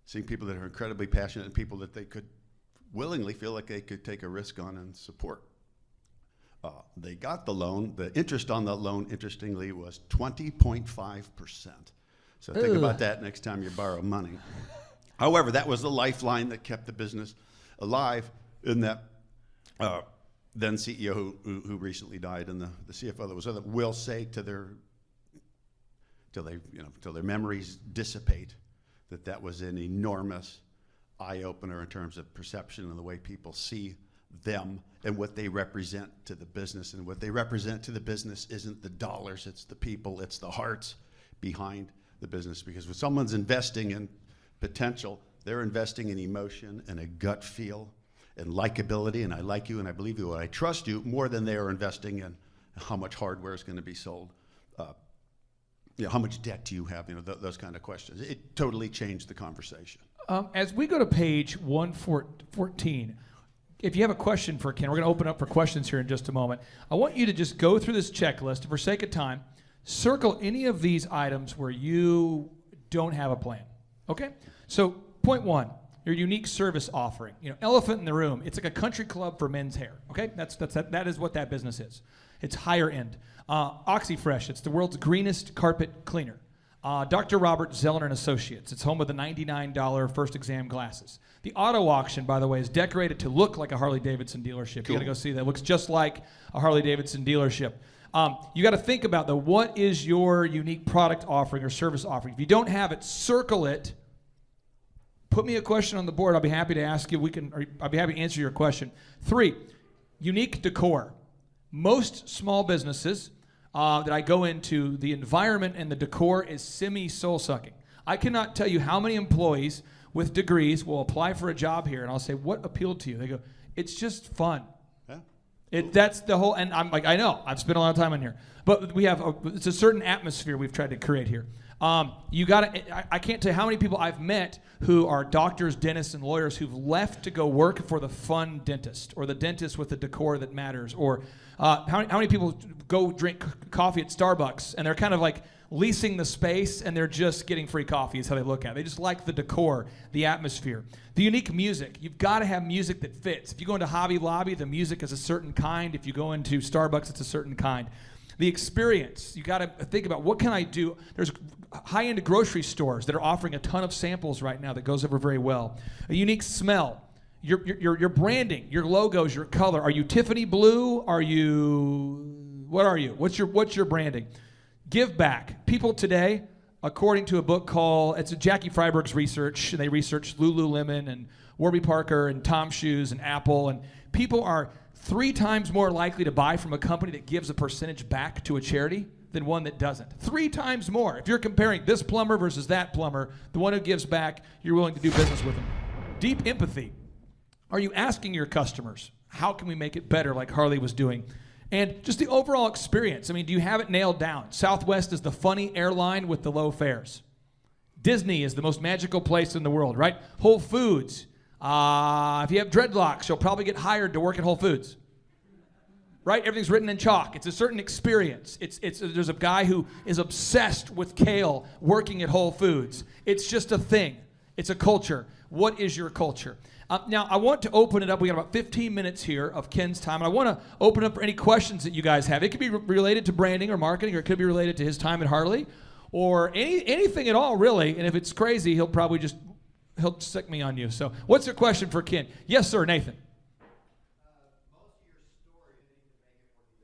seeing people that are incredibly passionate, and people that they could willingly feel like they could take a risk on and support. They got the loan. The interest on that loan, interestingly, was 20.5%. So think about that next time you borrow money. However, that was the lifeline that kept the business alive, in that then CEO who recently died, and the CFO that was with it, will say to their, till their memories dissipate, that was an enormous eye-opener in terms of perception and the way people see them and what they represent to the business. And what they represent to the business isn't the dollars, it's the people, it's the hearts behind the business. Because when someone's investing in potential, they're investing in emotion and a gut feel and likability, and I like you and I believe you and I trust you, more than they are investing in how much hardware is going to be sold. How much debt do you have? Those kind of questions. It totally changed the conversation. As we go to page 114, if you have a question for Ken, we're going to open up for questions here in just a moment. I want you to just go through this checklist. For sake of time, circle any of these items where you don't have a plan. Okay? So, point 1, your unique service offering. Elephant in the room. It's like a country club for men's hair. Okay? That is what that business is. It's higher end. OxyFresh. It's the world's greenest carpet cleaner. Dr. Robert Zeller & Associates. It's home of the $99 first exam glasses. The auto auction, by the way, is decorated to look like a Harley Davidson dealership. Cool. You got to go see that. It looks just like a Harley Davidson dealership. You got to think about, though, what is your unique product offering or service offering? If you don't have it, circle it. Put me a question on the board. I'll be happy to ask you. I'll be happy to answer your question. 3, unique decor. Most small businesses that I go into, the environment and the decor is semi-soul-sucking. I cannot tell you how many employees with degrees will apply for a job here, and I'll say, what appealed to you? They go, it's just fun. Yeah. That's the whole, and I'm like, I know, I've spent a lot of time in here. But it's a certain atmosphere we've tried to create here. I can't tell you how many people I've met who are doctors, dentists, and lawyers who've left to go work for the fun dentist, or the dentist with the decor that matters, or how many people go drink coffee at Starbucks and they're kind of like leasing the space and they're just getting free coffee is how they look at it. They just like the decor, the atmosphere. The unique music. You've got to have music that fits. If you go into Hobby Lobby, the music is a certain kind. If you go into Starbucks, it's a certain kind. The experience. You got to think about, what can I do? There's high-end grocery stores that are offering a ton of samples right now that goes over very well. A unique smell. Your branding, your logos, your color. Are you Tiffany blue? What are you? What's your branding? Give back. People today, according to a book called, it's Jackie Freiberg's research, and they researched Lululemon and Warby Parker and Tom Shoes and Apple, and people are 3 times more likely to buy from a company that gives a percentage back to a charity than one that doesn't. 3 times more. If you're comparing this plumber versus that plumber, the one who gives back, you're willing to do business with them. Deep empathy. Are you asking your customers, how can we make it better, like Harley was doing? And just the overall experience. I mean, do you have it nailed down? Southwest is the funny airline with the low fares. Disney is the most magical place in the world, right? Whole Foods. If you have dreadlocks, you'll probably get hired to work at Whole Foods. Right? Everything's written in chalk. It's a certain experience. There's a guy who is obsessed with kale working at Whole Foods. It's just a thing. It's a culture. What is your culture? Now, I want to open it up. We got about 15 minutes here of Ken's time, and I want to open up for any questions that you guys have. It could be related to branding or marketing, or it could be related to his time at Harley, or anything at all, really. And if it's crazy, he'll stick me on you. So what's your question for Ken? Yes, sir, Nathan.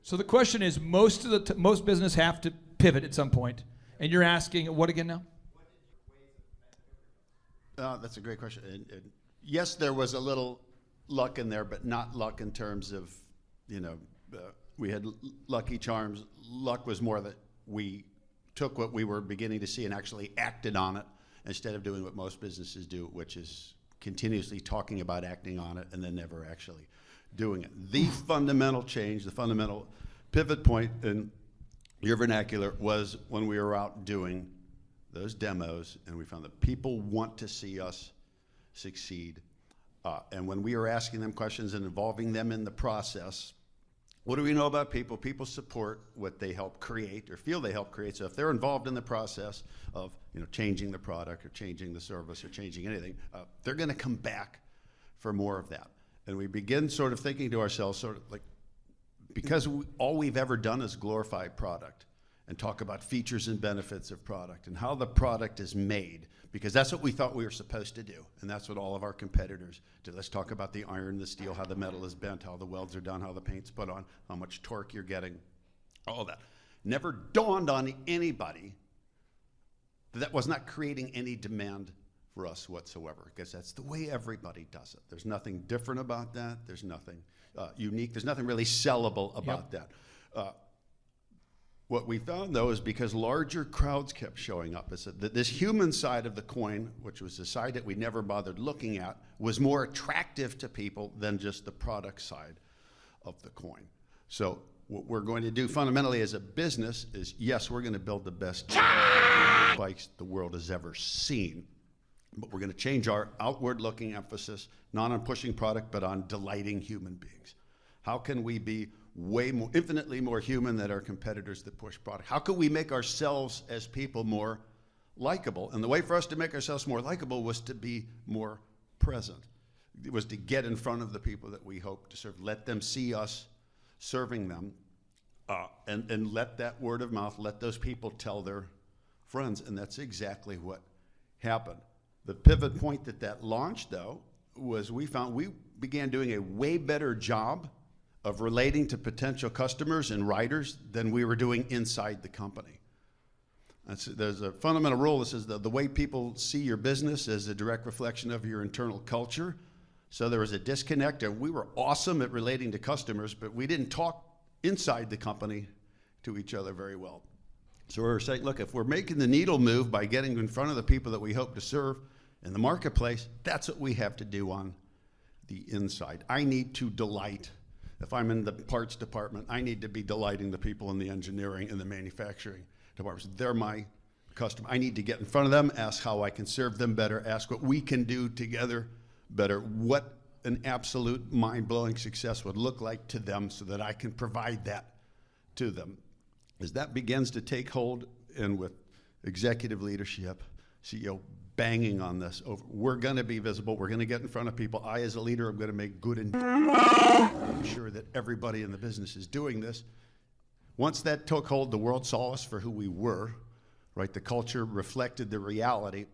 So the question is, most business have to pivot at some point, and you're asking what again now? That's a great question. And yes, there was a little luck in there, but not luck in terms of, we had Lucky Charms. Luck was more that we took what we were beginning to see and actually acted on it instead of doing what most businesses do, which is continuously talking about acting on it and then never actually doing it. The fundamental change, the fundamental pivot point in your vernacular was when we were out doing those demos and we found that people want to see us succeed. And when we were asking them questions and involving them in the process, What do we know about people? People support what they help create or feel they help create. So if they're involved in the process of changing the product or changing the service or changing anything, they're going to come back for more of that. And we begin sort of thinking to ourselves, sort of like, because all we've ever done is glorify product and talk about features and benefits of product and how the product is made, because that's what we thought we were supposed to do, and that's what all of our competitors do. Let's talk about the iron, the steel, how the metal is bent, how the welds are done, how the paint's put on, how much torque you're getting, all that. Never dawned on anybody that that was not creating any demand for us whatsoever, because that's the way everybody does it. There's nothing different about that. There's nothing unique. There's nothing really sellable about that. What we found, though, is because larger crowds kept showing up, is that this human side of the coin, which was the side that we never bothered looking at, was more attractive to people than just the product side of the coin. So what we're going to do fundamentally as a business is, yes, we're going to build the best bikes the world has ever seen, but we're going to change our outward-looking emphasis, not on pushing product, but on delighting human beings. How can we be way more, infinitely more human than our competitors that push product? How can we make ourselves as people more likable? And the way for us to make ourselves more likable was to be more present. It was to get in front of the people that we hope to serve, let them see us serving them, and let that word of mouth, let those people tell their friends. And that's exactly what happened. The pivot point that launched, though, was we found we began doing a way better job of relating to potential customers and riders than we were doing inside the company. There's a fundamental rule that says the way people see your business is a direct reflection of your internal culture. So there was a disconnect, and we were awesome at relating to customers, but we didn't talk inside the company to each other very well. So we were saying, look, if we're making the needle move by getting in front of the people that we hope to serve in the marketplace, that's what we have to do on the inside. I need to delight. If I'm in the parts department, I need to be delighting the people in the engineering and the manufacturing departments. They're my customer. I need to get in front of them, ask how I can serve them better, ask what we can do together better, what an absolute mind-blowing success would look like to them so that I can provide that to them. As that begins to take hold, and with executive leadership, CEO banging on this over, we're going to be visible, we're going to get in front of people. I, as a leader, am going to make good and make sure that everybody in the business is doing this. Once that took hold, the world saw us for who we were, right? The culture reflected the reality.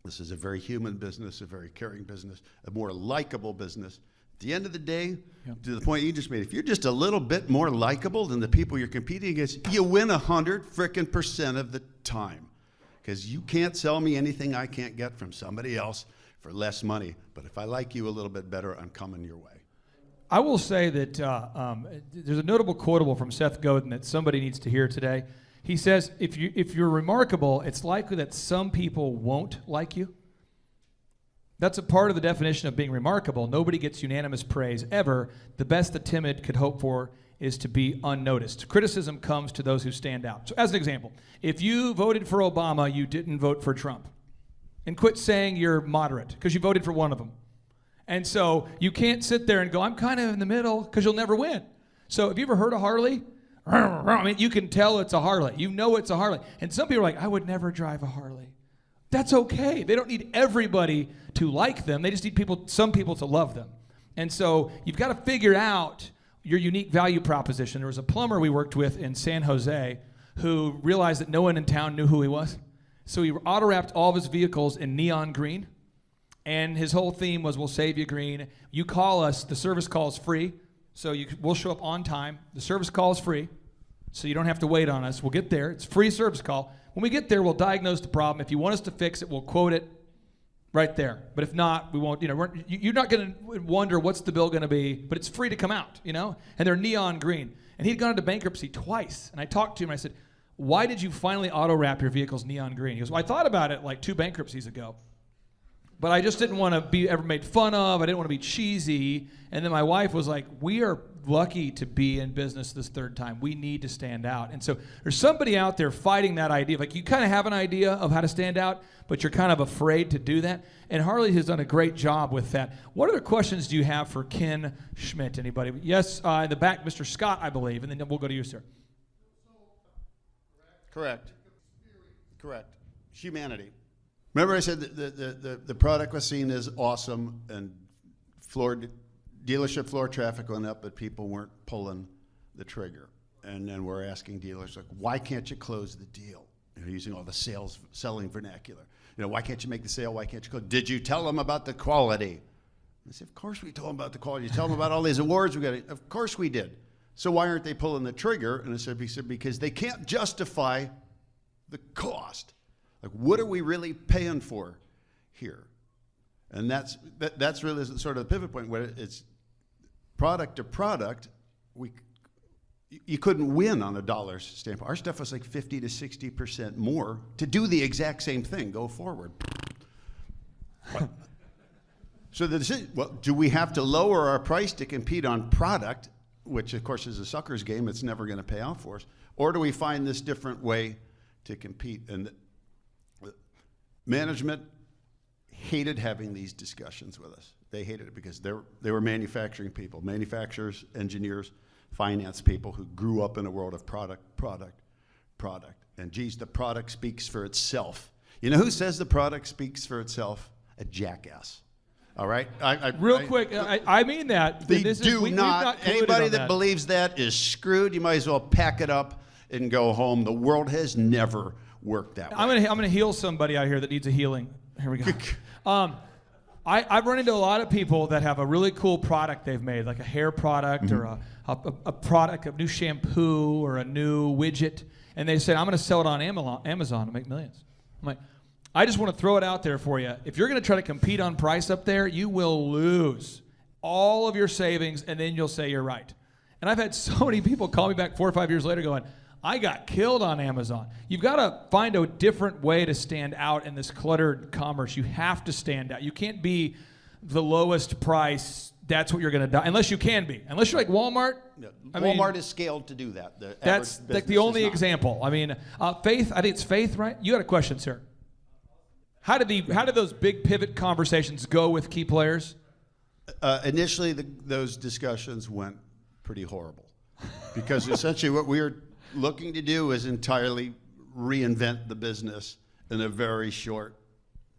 This is a very human business, a very caring business, a more likable business. At the end of the day, to the point you just made, if you're just a little bit more likable than the people you're competing against, you win 100% of the time. Because you can't sell me anything I can't get from somebody else for less money. But if I like you a little bit better, I'm coming your way. I will say that there's a notable quotable from Seth Godin that somebody needs to hear today. He says, if you're remarkable, it's likely that some people won't like you. That's a part of the definition of being remarkable. Nobody gets unanimous praise ever. The best the timid could hope for is to be unnoticed. Criticism comes to those who stand out. So as an example, if you voted for Obama, you didn't vote for Trump. And quit saying you're moderate, because you voted for one of them. And so you can't sit there and go, I'm kind of in the middle, because you'll never win. So have you ever heard a Harley? I mean, you can tell it's a Harley. You know it's a Harley. And some people are like, I would never drive a Harley. That's okay. They don't need everybody to like them. They just need some people to love them. And so you've got to figure out your unique value proposition. There was a plumber we worked with in San Jose who realized that no one in town knew who he was. So he auto-wrapped all of his vehicles in neon green. And his whole theme was, we'll save you green. You call us, the service call is free. So we'll show up on time. The service call is free. So you don't have to wait on us. We'll get there. It's a free service call. When we get there, we'll diagnose the problem. If you want us to fix it, we'll quote it right there. But if not, we won't, you're not going to wonder what's the bill going to be, but it's free to come out, And they're neon green. And he'd gone into bankruptcy twice. And I talked to him and I said, why did you finally auto-wrap your vehicles neon green? He goes, well, I thought about it like 2 bankruptcies ago. but I just didn't want to be ever made fun of. I didn't want to be cheesy. And then my wife was like, we are lucky to be in business this third time. We need to stand out. And so there's somebody out there fighting that idea. Like, you kind of have an idea of how to stand out, but you're kind of afraid to do that. And Harley has done a great job with that. What other questions do you have for Ken Schmidt? Anybody? Yes, in the back, Mr. Scott, I believe, and then we'll go to you, sir. Correct. Humanity. Remember I said that the product was seen as awesome and dealership floor traffic went up, but people weren't pulling the trigger. And then we're asking dealers, like, why can't you close the deal? Using all the selling vernacular. Why can't you make the sale? Why can't you close? Did you tell them about the quality? I said, of course we told them about the quality. You tell them about all these awards we got. Of course we did. So why aren't they pulling the trigger? And I said, because they can't justify the cost. Like, what are we really paying for here? And that's really sort of the pivot point where it's product to product. You couldn't win on a dollar standpoint. Our stuff was like 50 to 60% more to do the exact same thing. Go forward. So the decision, well, do we have to lower our price to compete on product, which of course is a sucker's game, it's never going to pay out for us, or do we find this different way to compete? And management hated having these discussions with us. They hated it because they were manufacturing people, manufacturers, engineers, finance people who grew up in a world of product. And geez, the product speaks for itself. You know who says the product speaks for itself? A jackass. All right? I mean that. They do not. Anybody that believes that is screwed. You might as well pack it up and go home. The world has never worked that way. I'm gonna heal somebody out here that needs a healing. Here we go. I've run into a lot of people that have a really cool product they've made, like a hair product or a product, a new shampoo or a new widget, and they say, I'm going to sell it on Amazon to make millions. I'm like, I just want to throw it out there for you. If you're going to try to compete on price up there, you will lose all of your savings, and then you'll say you're right. And I've had so many people call me back 4 or 5 years later going, I got killed on Amazon. You've got to find a different way to stand out in this cluttered commerce. You have to stand out. You can't be the lowest price. That's what you're going to die. Unless you can be. Unless you're like Walmart. Yeah, Walmart is scaled to do that. That's like the only example. I mean, Faith, I think it's Faith, right? You had a question, sir. How did those big pivot conversations go with key players? Initially, those discussions went pretty horrible. Because essentially what we were looking to do is entirely reinvent the business in a very short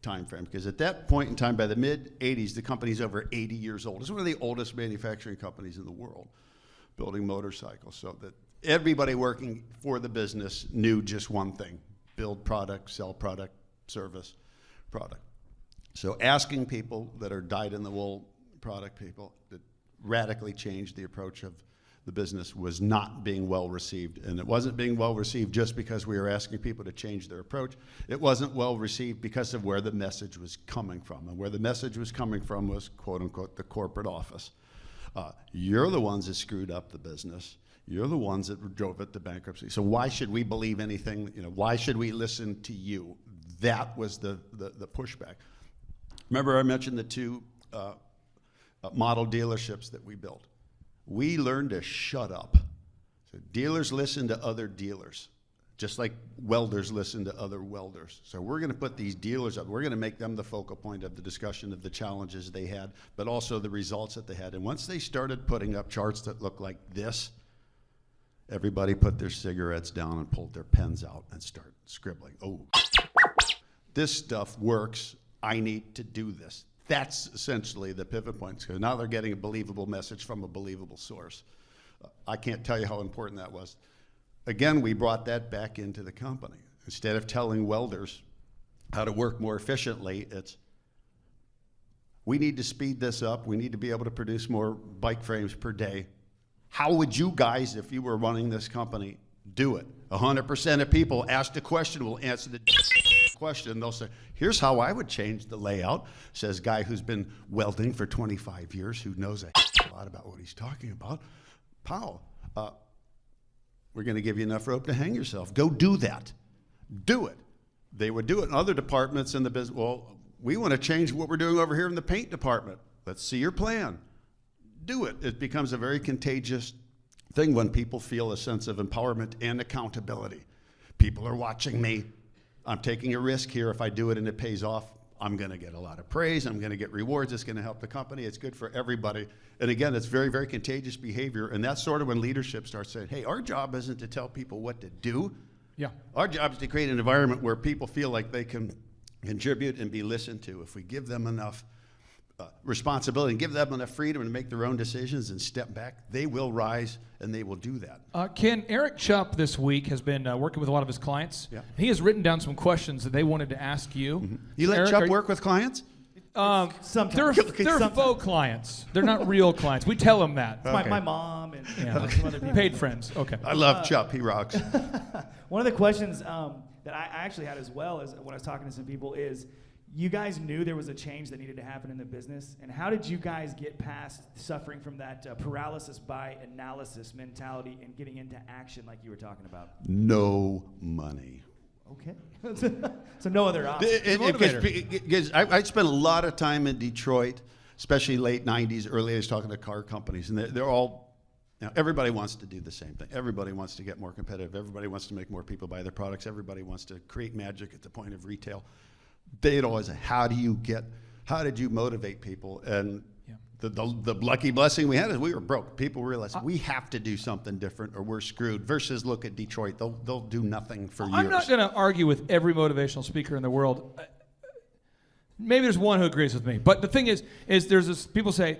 time frame. Because at that point in time, by the mid-'80s, the company's over 80 years old. It's one of the oldest manufacturing companies in the world, building motorcycles. So that everybody working for the business knew just one thing: build product, sell product, service product. So asking people that are dyed-in-the-wool product people that radically changed the approach of the business was not being well received. And it wasn't being well received just because we were asking people to change their approach. It wasn't well received because of where the message was coming from. And where the message was coming from was, quote unquote, the corporate office. You're the ones that screwed up the business. You're the ones that drove it to bankruptcy. So why should we believe anything? Why should we listen to you? That was the pushback. Remember I mentioned the two model dealerships that we built. We learned to shut up. So dealers listen to other dealers, just like welders listen to other welders. So we're going to put these dealers up. We're going to make them the focal point of the discussion of the challenges they had, but also the results that they had. And once they started putting up charts that looked like this, everybody put their cigarettes down and pulled their pens out and started scribbling. Oh, this stuff works. I need to do this. That's essentially the pivot point. So now they're getting a believable message from a believable source. I can't tell you how important that was. Again, we brought that back into the company. Instead of telling welders how to work more efficiently, it's, we need to speed this up. We need to be able to produce more bike frames per day. How would you guys, if you were running this company, do it? 100% of people asked a question will answer the question. They'll say, here's how I would change the layout, says guy who's been welding for 25 years, who knows a lot about what he's talking about. Powell, we're going to give you enough rope to hang yourself. Go do that. Do it. They would do it in other departments in the business. Well, we want to change what we're doing over here in the paint department. Let's see your plan. Do it. It becomes a very contagious thing when people feel a sense of empowerment and accountability. People are watching me. I'm taking a risk here. If I do it and it pays off, I'm going to get a lot of praise. I'm going to get rewards. It's going to help the company. It's good for everybody. And again, it's very, very contagious behavior. And that's sort of when leadership starts saying, hey, our job isn't to tell people what to do. Yeah. Our job is to create an environment where people feel like they can contribute and be listened to. If we give them enough responsibility and give them enough freedom to make their own decisions and step back, they will rise and they will do that. Ken, Eric Chupp this week has been working with a lot of his clients. Yeah. He has written down some questions that they wanted to ask you. Mm-hmm. You let Eric, Chuck work with clients? They're faux clients. They're not real clients. We tell them that. Okay. My mom and some other people. Paid friends. Okay. I love Chuck. He rocks. One of the questions that I actually had as well as when I was talking to some people is, you guys knew there was a change that needed to happen in the business, and how did you guys get past suffering from that paralysis by analysis mentality and getting into action like you were talking about? No money. Okay. So no other option. Because I spent a lot of time in Detroit, especially late 90s, early 80s, talking to car companies, and they're all, everybody wants to do the same thing. Everybody wants to get more competitive. Everybody wants to make more people buy their products. Everybody wants to create magic at the point of retail. They'd always say, how did you motivate people? And the lucky blessing we had is we were broke. People realized we have to do something different or we're screwed, versus look at Detroit. They'll do nothing for years. I'm not going to argue with every motivational speaker in the world. Maybe there's one who agrees with me. But the thing is there's this, people say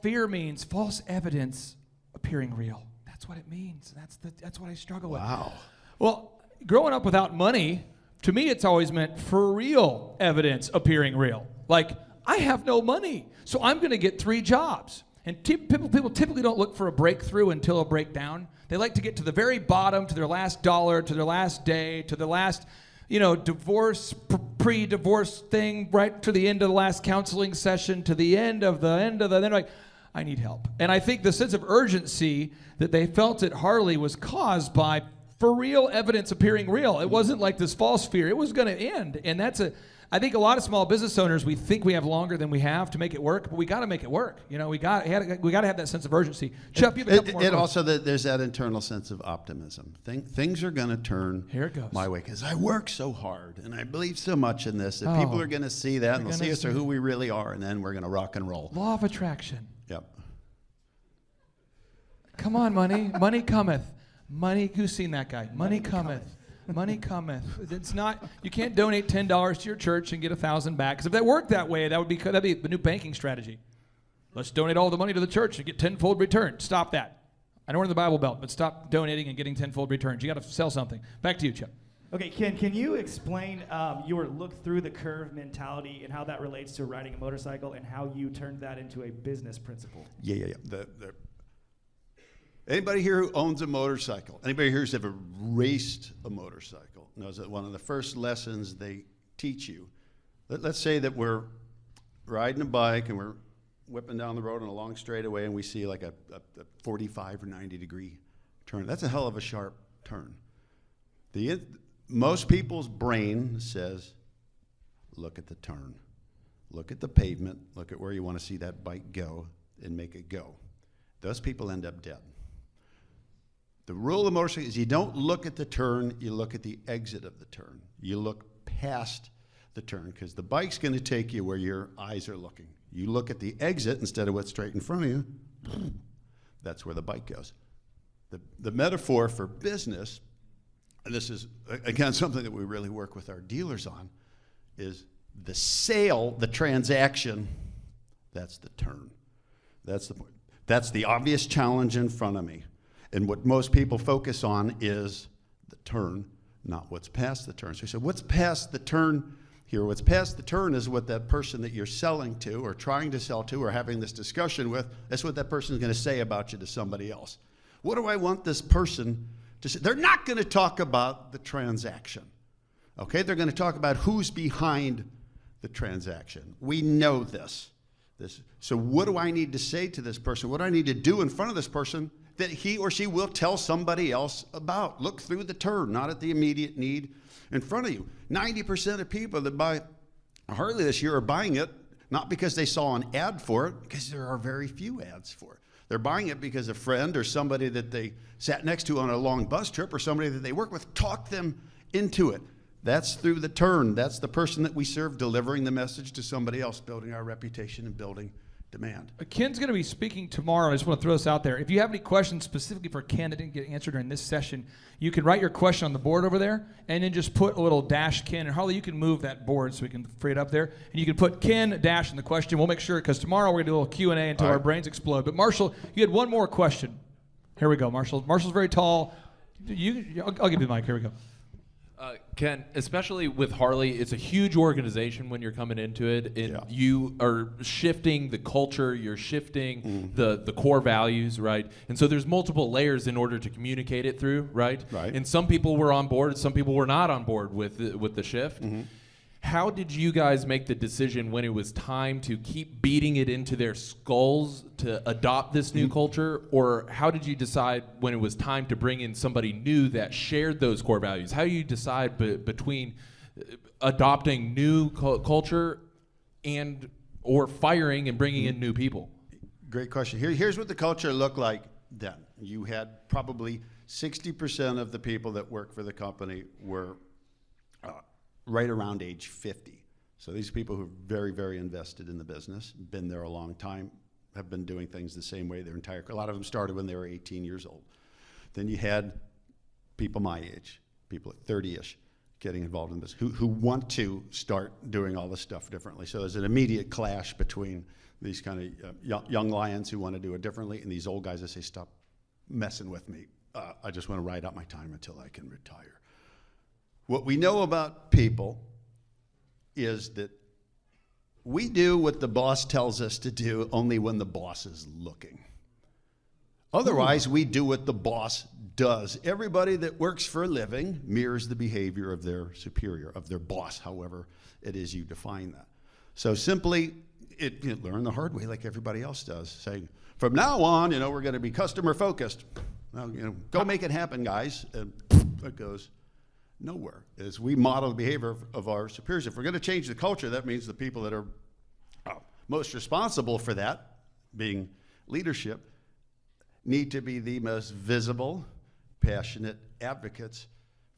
fear means false evidence appearing real. That's what it means. That's what I struggle with. Wow. Well, growing up without money, to me, it's always meant for real evidence appearing real. Like, I have no money, so I'm going to get 3 jobs. And people typically don't look for a breakthrough until a breakdown. They like to get to the very bottom, to their last dollar, to their last day, to the last, divorce, pre-divorce thing, right to the end of the last counseling session, to the end of then like, I need help. And I think the sense of urgency that they felt at Harley was caused by for real evidence appearing real. It wasn't like this false fear. It was going to end. And I think a lot of small business owners, we think we have longer than we have to make it work, but we got to make it work. We got to have that sense of urgency. Chuck, you have a couple more And questions. also there's that internal sense of optimism. Things are going to turn my way because I work so hard and I believe so much in this that people are going to see that and they'll see us for who we really are, and then we're going to rock and roll. Law of attraction. Yep. Come on, money. Money cometh. Money, who's seen that guy? Money cometh. Money cometh. It's not. You can't donate $10 to your church and get 1,000 back. Because if that worked that way, that'd be the new banking strategy. Let's donate all the money to the church and get tenfold return. Stop that. I know we're in the Bible Belt, but stop donating and getting tenfold returns. You got to sell something. Back to you, Chuck. Okay, Ken, can you explain your look through the curve mentality and how that relates to riding a motorcycle and how you turned that into a business principle? Yeah. Anybody here who owns a motorcycle, anybody here who's ever raced a motorcycle knows that one of the first lessons they teach you, let's say that we're riding a bike and we're whipping down the road on a long straightaway and we see like a 45 or 90 degree turn. That's a hell of a sharp turn. Most people's brain says, look at the turn. Look at the pavement. Look at where you want to see that bike go and make it go. Those people end up dead. The rule of motorcycle is you don't look at the turn, you look at the exit of the turn. You look past the turn because the bike's going to take you where your eyes are looking. You look at the exit instead of what's straight in front of you, that's where the bike goes. The metaphor for business, and this is, again, something that we really work with our dealers on, is the sale, the transaction, that's the turn. That's the point. That's the obvious challenge in front of me. And what most people focus on is the turn, not what's past the turn. So you say, what's past the turn here? What's past the turn is what that person that you're selling to or trying to sell to or having this discussion with, that's what that person is going to say about you to somebody else. What do I want this person to say? They're not going to talk about the transaction. Okay? They're going to talk about who's behind the transaction. We know this. So what do I need to say to this person? What do I need to do in front of this person that he or she will tell somebody else about? Look through the turn, not at the immediate need in front of you. 90% of people that buy Harley this year are buying it not because they saw an ad for it, because there are very few ads for it. They're buying it because a friend or somebody that they sat next to on a long bus trip or somebody that they work with talked them into it. That's through the turn. That's the person that we serve delivering the message to somebody else, building our reputation and building demand. Ken's going to be speaking tomorrow. I just want to throw this out there. If you have any questions specifically for Ken that didn't get answered during this session, you can write your question on the board over there and then just put a little dash Ken. And Harley, you can move that board so we can free it up there. And you can put Ken dash in the question. We'll make sure, because tomorrow we're going to do a little Q&A until our brains explode. But Marshall, you had one more question. Here we go, Marshall. Marshall's very tall. I'll give you the mic. Here we go. Ken, especially with Harley, it's a huge organization when you're coming into it, and you are shifting the culture, you're shifting the core values, right? And so there's multiple layers in order to communicate it through, right? Right. And some people were on board, some people were not on board with the shift. How did you guys make the decision when it was time to keep beating it into their skulls to adopt this new culture? Or how did you decide when it was time to bring in somebody new that shared those core values? How do you decide between adopting new culture and or firing and bringing in new people? Great question. Here's what the culture looked like then. You had probably 60% of the people that work for the company were right around age 50. So these people who are very, very invested in the business, been there a long time, have been doing things the same way their entire career. A lot of them started when they were 18 years old. Then you had people my age, people at 30-ish, getting involved in this, who want to start doing all this stuff differently. So there's an immediate clash between these kind of young lions who want to do it differently and these old guys that say, stop messing with me. I just want to ride out my time until I can retire. What we know about people is that we do what the boss tells us to do only when the boss is looking. Otherwise, we do what the boss does. Everybody that works for a living mirrors the behavior of their superior, of their boss, however it is you define that. So simply, learn the hard way like everybody else does, saying, from now on, we're going to be customer focused. Well, go make it happen, guys. And it goes nowhere. As we model the behavior of our superiors, if we're going to change the culture, that means the people that are most responsible for that, being leadership, need to be the most visible, passionate advocates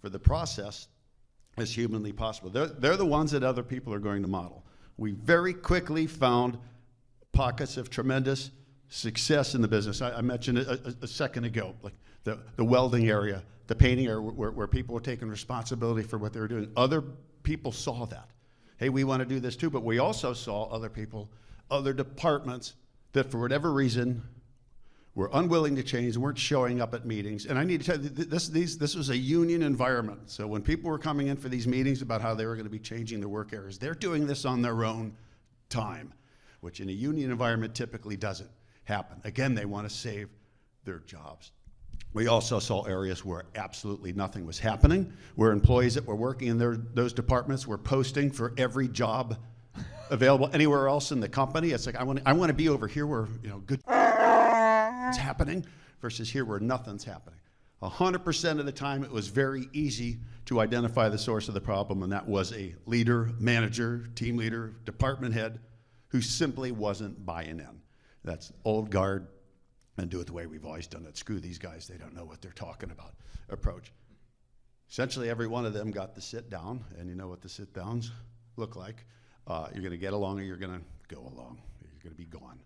for the process as humanly possible. They're the ones that other people are going to model. We very quickly found pockets of tremendous success in the business. I mentioned it a second ago, like the welding area, the painting area, where people were taking responsibility for what they were doing. Other people saw that. Hey, we want to do this too, but we also saw other people, other departments that for whatever reason were unwilling to change, weren't showing up at meetings. And I need to tell you, this was a union environment. So when people were coming in for these meetings about how they were going to be changing their work areas, they're doing this on their own time, which in a union environment typically doesn't happen. Again, they want to save their jobs. We also saw areas where absolutely nothing was happening, where employees that were working in those departments were posting for every job available anywhere else in the company. It's like, I want to be over here where good is happening versus here where nothing's happening. 100% of the time, it was very easy to identify the source of the problem, and that was a leader, manager, team leader, department head who simply wasn't buying in. That's old guard and do it the way we've always done it. Screw these guys, they don't know what they're talking about approach. Essentially, every one of them got the sit down, and you know what the sit downs look like. You're going to get along or you're going to go along. You're going to be gone.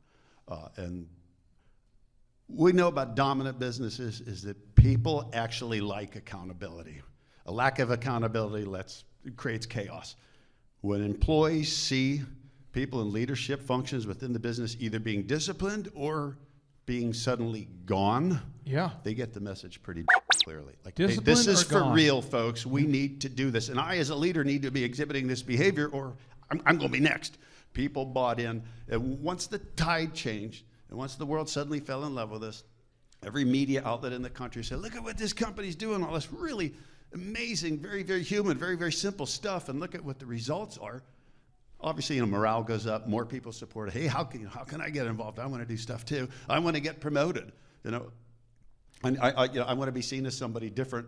And we know about dominant businesses is that people actually like accountability. A lack of accountability creates chaos. When employees see people in leadership functions within the business either being disciplined or being suddenly gone, they get the message pretty clearly. Like, hey, this is for real, folks. We need to do this. And I, as a leader, need to be exhibiting this behavior or I'm going to be next. People bought in. And once the tide changed, and once the world suddenly fell in love with us, every media outlet in the country said, look at what this company's doing, all this really amazing, very, very human, very, very simple stuff, and look at what the results are. Obviously, morale goes up, more people support it. Hey, how can I get involved? I want to do stuff too. I want to get promoted. And I want to be seen as somebody different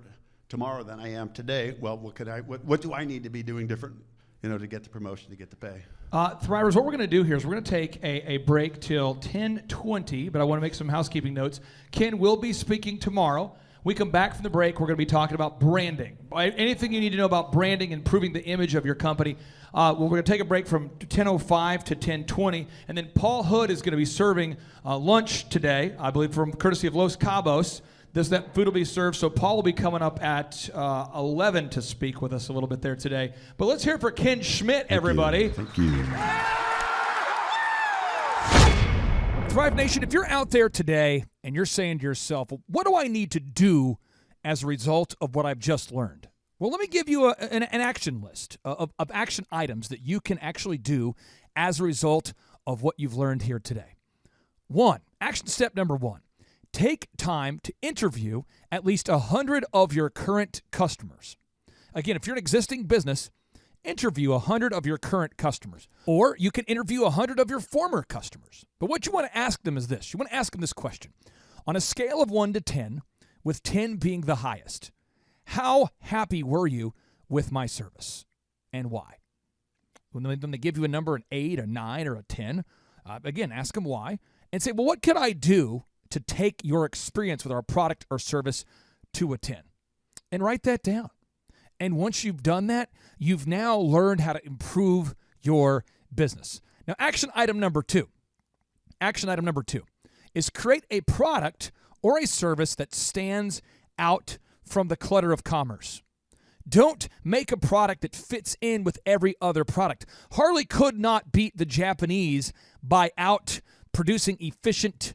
tomorrow than I am today. Well, what do I need to be doing different to get the promotion, to get the pay. Thrivers, what we're going to do here is we're going to take a break till 10:20, but I want to make some housekeeping notes. Ken will be speaking tomorrow. We come back from the break, we're going to be talking about branding. Anything you need to know about branding, improving the image of your company. We're going to take a break from 10:05 to 10:20, and then Paul Hood is going to be serving lunch today, I believe, from courtesy of Los Cabos. That food will be served, so Paul will be coming up at 11 to speak with us a little bit there today. But let's hear it for Ken Schmidt, everybody. Thank you. Thrive Nation, if you're out there today and you're saying to yourself, well, what do I need to do as a result of what I've just learned? Well, let me give you an action list of action items that you can actually do as a result of what you've learned here today. Action step number 1. Take time to interview at least 100 of your current customers. Again, if you're an existing business, interview 100 of your current customers. Or you can interview 100 of your former customers. But what you want to ask them is this. You want to ask them this question. On a scale of 1 to 10, with 10 being the highest, how happy were you with my service and why? When they give you a number, an 8, a 9, or a 10, again, ask them why. And say, well, what could I do to take your experience with our product or service to a 10? And write that down. And once you've done that, you've now learned how to improve your business. Now, action item number 2 is create a product or a service that stands out from the clutter of commerce. Don't make a product that fits in with every other product. Harley could not beat the Japanese by out producing efficient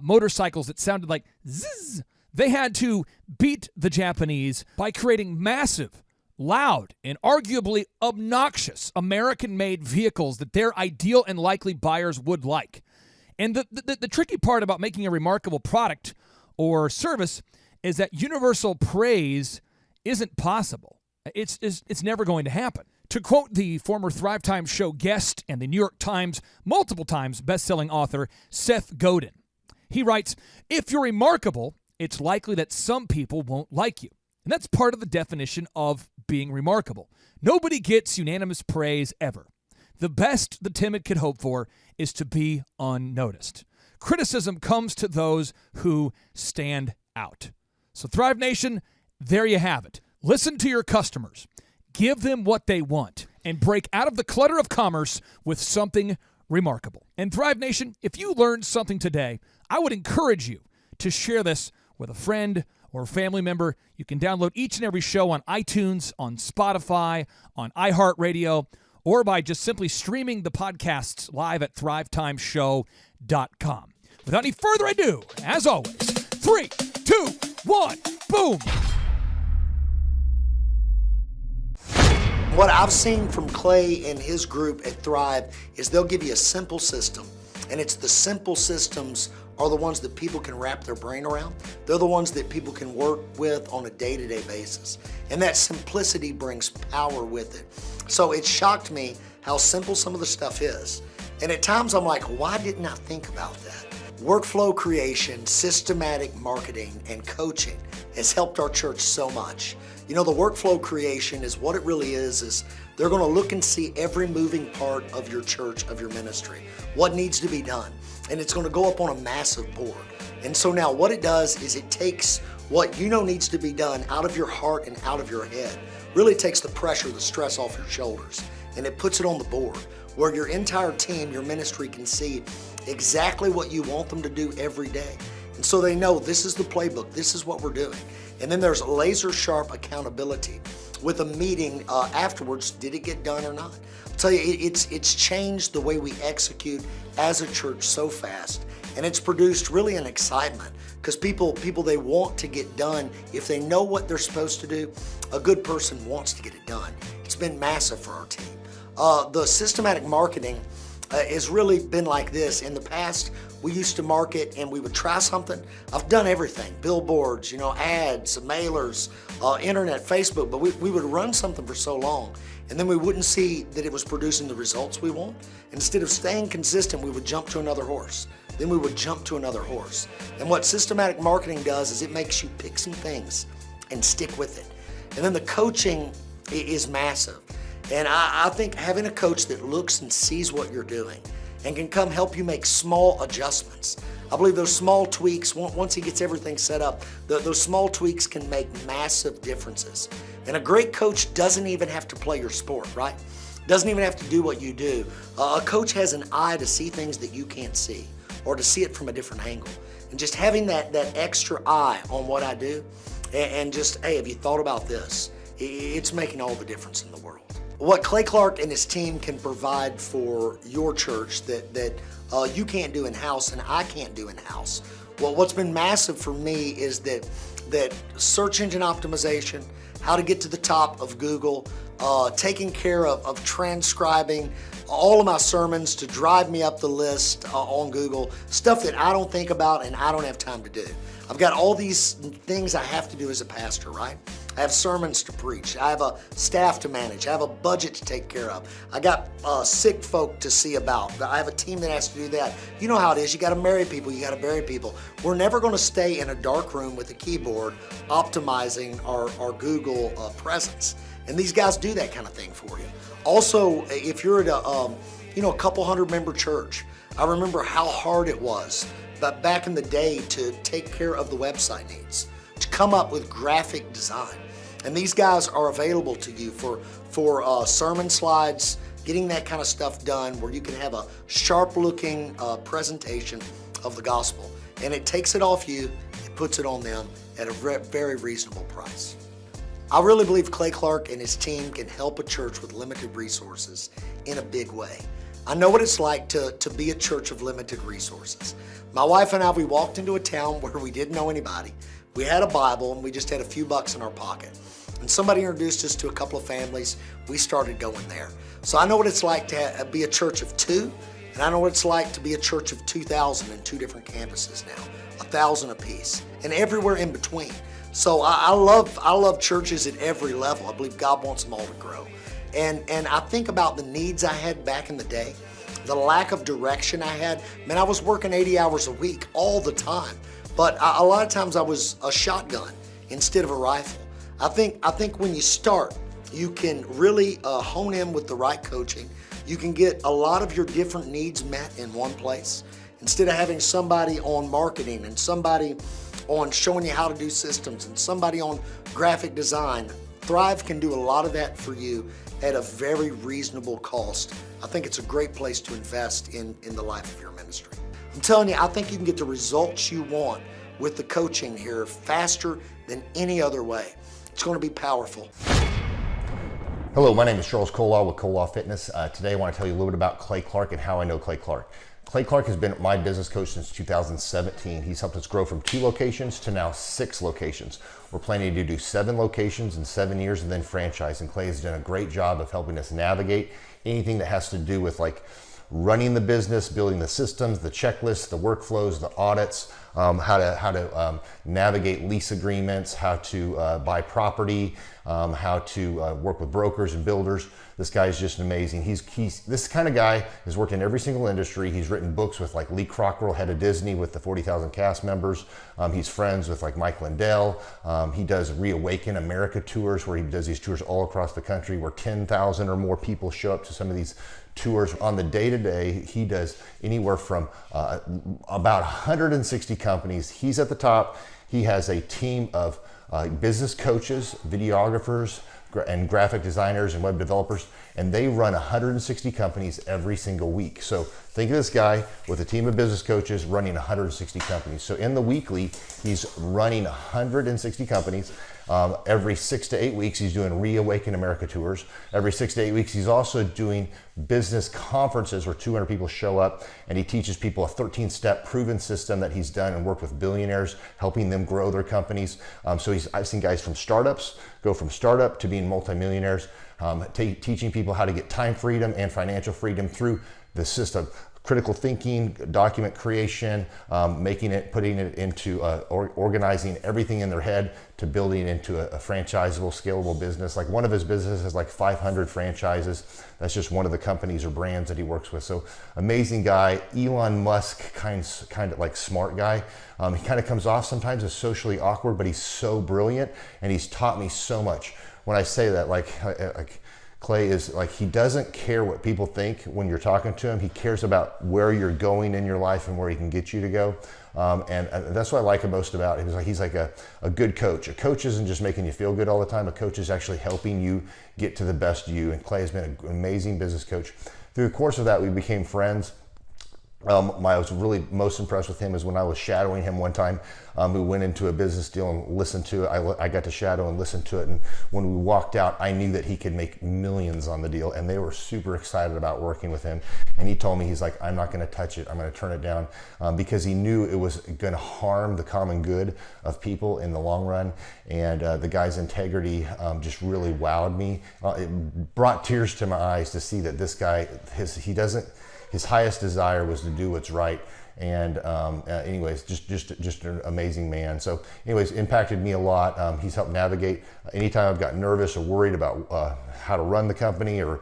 motorcycles that sounded like zzz. They had to beat the Japanese by creating massive, loud, and arguably obnoxious American-made vehicles that their ideal and likely buyers would like. And the tricky part about making a remarkable product or service is that universal praise isn't possible. It's never going to happen. To quote the former Thrive Time show guest and the New York Times multiple times best-selling author Seth Godin, he writes, if you're remarkable, it's likely that some people won't like you. And that's part of the definition of being remarkable. Nobody gets unanimous praise ever. The best the timid could hope for is to be unnoticed. Criticism comes to those who stand out. So Thrive Nation, there you have it. Listen to your customers. Give them what they want and break out of the clutter of commerce with something remarkable. And Thrive Nation, if you learned something today, I would encourage you to share this with a friend or a family member. You can download each and every show on iTunes, on Spotify, on iHeartRadio, or by just simply streaming the podcasts live at thrivetimeshow.com. Without any further ado, as always, 3, 2, 1, boom! What I've seen from Clay and his group at Thrive is they'll give you a simple system, and it's the simple systems are the ones that people can wrap their brain around. They're the ones that people can work with on a day-to-day basis. And that simplicity brings power with it. So it shocked me how simple some of the stuff is. And at times I'm like, why didn't I think about that? Workflow creation, systematic marketing, and coaching has helped our church so much. You know, the workflow creation is what it really is they're going to look and see every moving part of your church, of your ministry, what needs to be done. And it's going to go up on a massive board. And so now what it does is it takes what you know needs to be done out of your heart and out of your head. Really takes the pressure, the stress off your shoulders, and it puts it on the board where your entire team, your ministry can see exactly what you want them to do every day. And so they know this is the playbook, this is what we're doing. And then there's laser sharp accountability with a meeting afterwards. Did it get done or not? I'll tell you, it's changed the way we execute as a church so fast. And it's produced really an excitement because people they want to get done. If they know what they're supposed to do, a good person wants to get it done. It's been massive for our team. The systematic marketing has really been like this. In the past, we used to market and we would try something. I've done everything, billboards, ads, mailers, internet, Facebook, but we would run something for so long and then we wouldn't see that it was producing the results we want. Instead of staying consistent, we would jump to another horse. Then we would jump to another horse. And what systematic marketing does is it makes you pick some things and stick with it. And then the coaching is massive. And I think having a coach that looks and sees what you're doing and can come help you make small adjustments. I believe those small tweaks, once he gets everything set up, those small tweaks can make massive differences. And a great coach doesn't even have to play your sport, right? Doesn't even have to do what you do. A coach has an eye to see things that you can't see, or to see it from a different angle. And just having that extra eye on what I do, and just, hey, have you thought about this? It's making all the difference in the world. What Clay Clark and his team can provide for your church that you can't do in-house and I can't do in-house. Well, what's been massive for me is that search engine optimization, how to get to the top of Google, taking care of transcribing all of my sermons to drive me up the list on Google, stuff that I don't think about and I don't have time to do. I've got all these things I have to do as a pastor, right? I have sermons to preach. I have a staff to manage. I have a budget to take care of. I got sick folk to see about. I have a team that has to do that. You know how it is. You got to marry people. You got to bury people. We're never going to stay in a dark room with a keyboard optimizing our Google presence. And these guys do that kind of thing for you. Also, if you're at a couple hundred member church, I remember how hard it was back in the day to take care of the website needs, to come up with graphic design. And these guys are available to you for sermon slides, getting that kind of stuff done where you can have a sharp looking presentation of the gospel. And it takes it off you, it puts it on them at a very reasonable price. I really believe Clay Clark and his team can help a church with limited resources in a big way. I know what it's like to be a church of limited resources. My wife and I, we walked into a town where we didn't know anybody. We had a Bible and we just had a few bucks in our pocket. And somebody introduced us to a couple of families. We started going there. So I know what it's like to be a church of 2, and I know what it's like to be a church of 2,000 in 2 different campuses now, 1,000 apiece, and everywhere in between. So I love churches at every level. I believe God wants them all to grow. And I think about the needs I had back in the day, the lack of direction I had. Man, I was working 80 hours a week all the time, but a lot of times I was a shotgun instead of a rifle. I think when you start, you can really hone in with the right coaching. You can get a lot of your different needs met in one place instead of having somebody on marketing and somebody on showing you how to do systems and somebody on graphic design. Thrive can do a lot of that for you at a very reasonable cost. I think it's a great place to invest in the life of your ministry. I'm telling you, I think you can get the results you want with the coaching here faster than any other way. It's going to be powerful. Hello, my name is Charles Kolaw with Kolaw Fitness. Today I want to tell you a little bit about Clay Clark and how I know Clay Clark. Clay Clark has been my business coach since 2017. He's helped us grow from 2 locations to now 6 locations. We're planning to do 7 locations in 7 years and then franchise. And Clay has done a great job of helping us navigate anything that has to do with like running the business, building the systems, the checklists, the workflows, the audits, how to navigate lease agreements, how to buy property, how to work with brokers and builders. This guy is just amazing. He's this kind of guy has worked in every single industry. He's written books with like Lee Crockrell, head of Disney, with the 40,000 cast members. He's friends with like Mike Lindell. He does Reawaken America tours where he does these tours all across the country where 10,000 or more people show up to some of these tours. On the day-to-day, he does anywhere from about 160 companies. He's at the top. He has a team of business coaches, videographers, and graphic designers and web developers, and they run 160 companies every single week. So think of this guy with a team of business coaches running 160 companies. So in the weekly, he's running 160 companies. Every 6 to 8 weeks, he's doing Reawaken America tours. Every 6 to 8 weeks, he's also doing business conferences where 200 people show up, and he teaches people a 13-step proven system that he's done and worked with billionaires, helping them grow their companies. So I've seen guys from startups go from startup to being multimillionaires, teaching people how to get time freedom and financial freedom through the system. Critical thinking, document creation, putting it into organizing everything in their head to building it into a franchisable, scalable business. Like one of his businesses has like 500 franchises. That's just one of the companies or brands that he works with. So amazing guy, Elon Musk kind of like smart guy. He kind of comes off sometimes as socially awkward, but he's so brilliant and he's taught me so much. When I say that, like Clay is like, he doesn't care what people think when you're talking to him. He cares about where you're going in your life and where he can get you to go. And that's what I like most about him. He's like a good coach. A coach isn't just making you feel good all the time. A coach is actually helping you get to the best you. And Clay has been an amazing business coach. Through the course of that, we became friends. I was really most impressed with him is when I was shadowing him one time. We went into a business deal and listened to it. I got to shadow and listen to it. And when we walked out, I knew that he could make millions on the deal. And they were super excited about working with him. And he told me, he's like, I'm not going to touch it. I'm going to turn it down, because he knew it was going to harm the common good of people in the long run. And the guy's integrity just really wowed me. It brought tears to my eyes to see that this guy, his highest desire was to do what's right. And anyways, just an amazing man. So anyways, impacted me a lot. He's helped navigate anytime I've got nervous or worried about how to run the company, or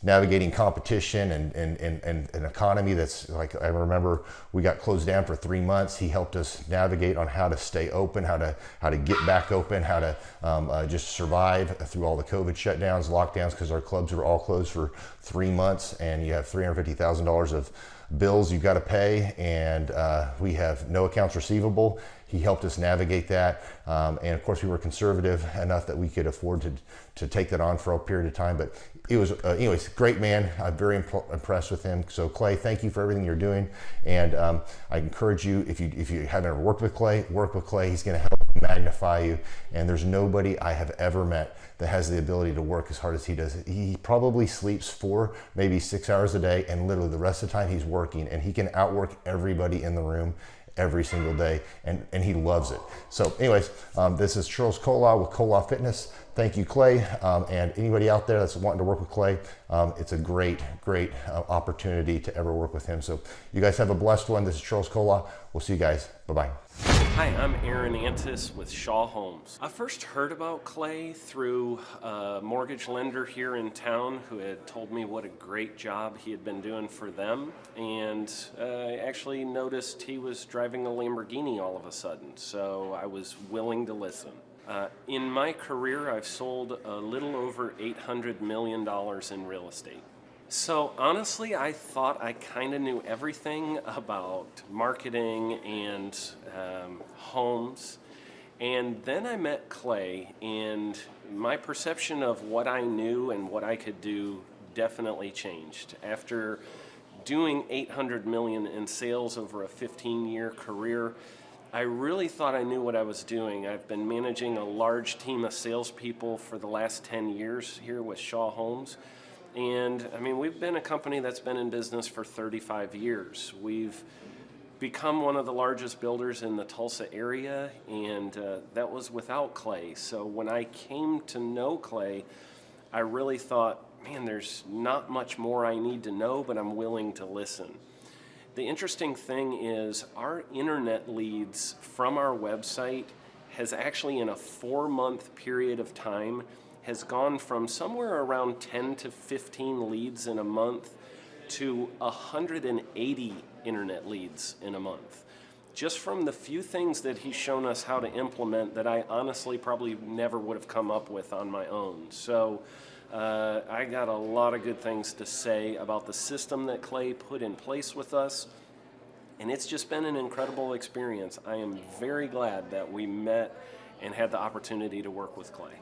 navigating competition and an economy that's like, I remember we got closed down for 3 months. He helped us navigate on how to stay open, how to get back open, how to just survive through all the COVID shutdowns, lockdowns, because our clubs were all closed for 3 months, and you have $350,000 of bills you've got to pay, and we have no accounts receivable. He helped us navigate that, and of course we were conservative enough that we could afford to take that on for a period of time. But it was, anyways, great man. I'm very impressed with him. So Clay, thank you for everything you're doing, and I encourage you, if you haven't ever worked with Clay, work with Clay. He's going to help magnify you, and there's nobody I have ever met that has the ability to work as hard as he does. He probably sleeps 4, maybe 6 hours a day, and literally the rest of the time he's working, and he can outwork everybody in the room every single day, and he loves it. So anyways, this is Charles Cola with Cola Fitness. Thank you, Clay, and anybody out there that's wanting to work with Clay, it's a great opportunity to ever work with him. So you guys have a blessed one. This is Charles Cola. We'll see you guys. Bye-bye. Hi, I'm Aaron Antis with Shaw Homes. I first heard about Clay through a mortgage lender here in town who had told me what a great job he had been doing for them, and I actually noticed he was driving a Lamborghini all of a sudden, so I was willing to listen. In my career, I've sold a little over $800 million in real estate. So honestly, I thought I kind of knew everything about marketing and homes. And then I met Clay, and my perception of what I knew and what I could do definitely changed. After doing $800 million in sales over a 15-year career, I really thought I knew what I was doing. I've been managing a large team of salespeople for the last 10 years here with Shaw Homes. And I mean, we've been a company that's been in business for 35 years. We've become one of the largest builders in the Tulsa area, and that was without Clay. So when I came to know Clay, I really thought, man, there's not much more I need to know, but I'm willing to listen. The interesting thing is our internet leads from our website has actually, in a 4-month period of time, has gone from somewhere around 10 to 15 leads in a month to 180 internet leads in a month. Just from the few things that he's shown us how to implement that I honestly probably never would have come up with on my own. So I got a lot of good things to say about the system that Clay put in place with us, and it's just been an incredible experience. I am very glad that we met and had the opportunity to work with Clay.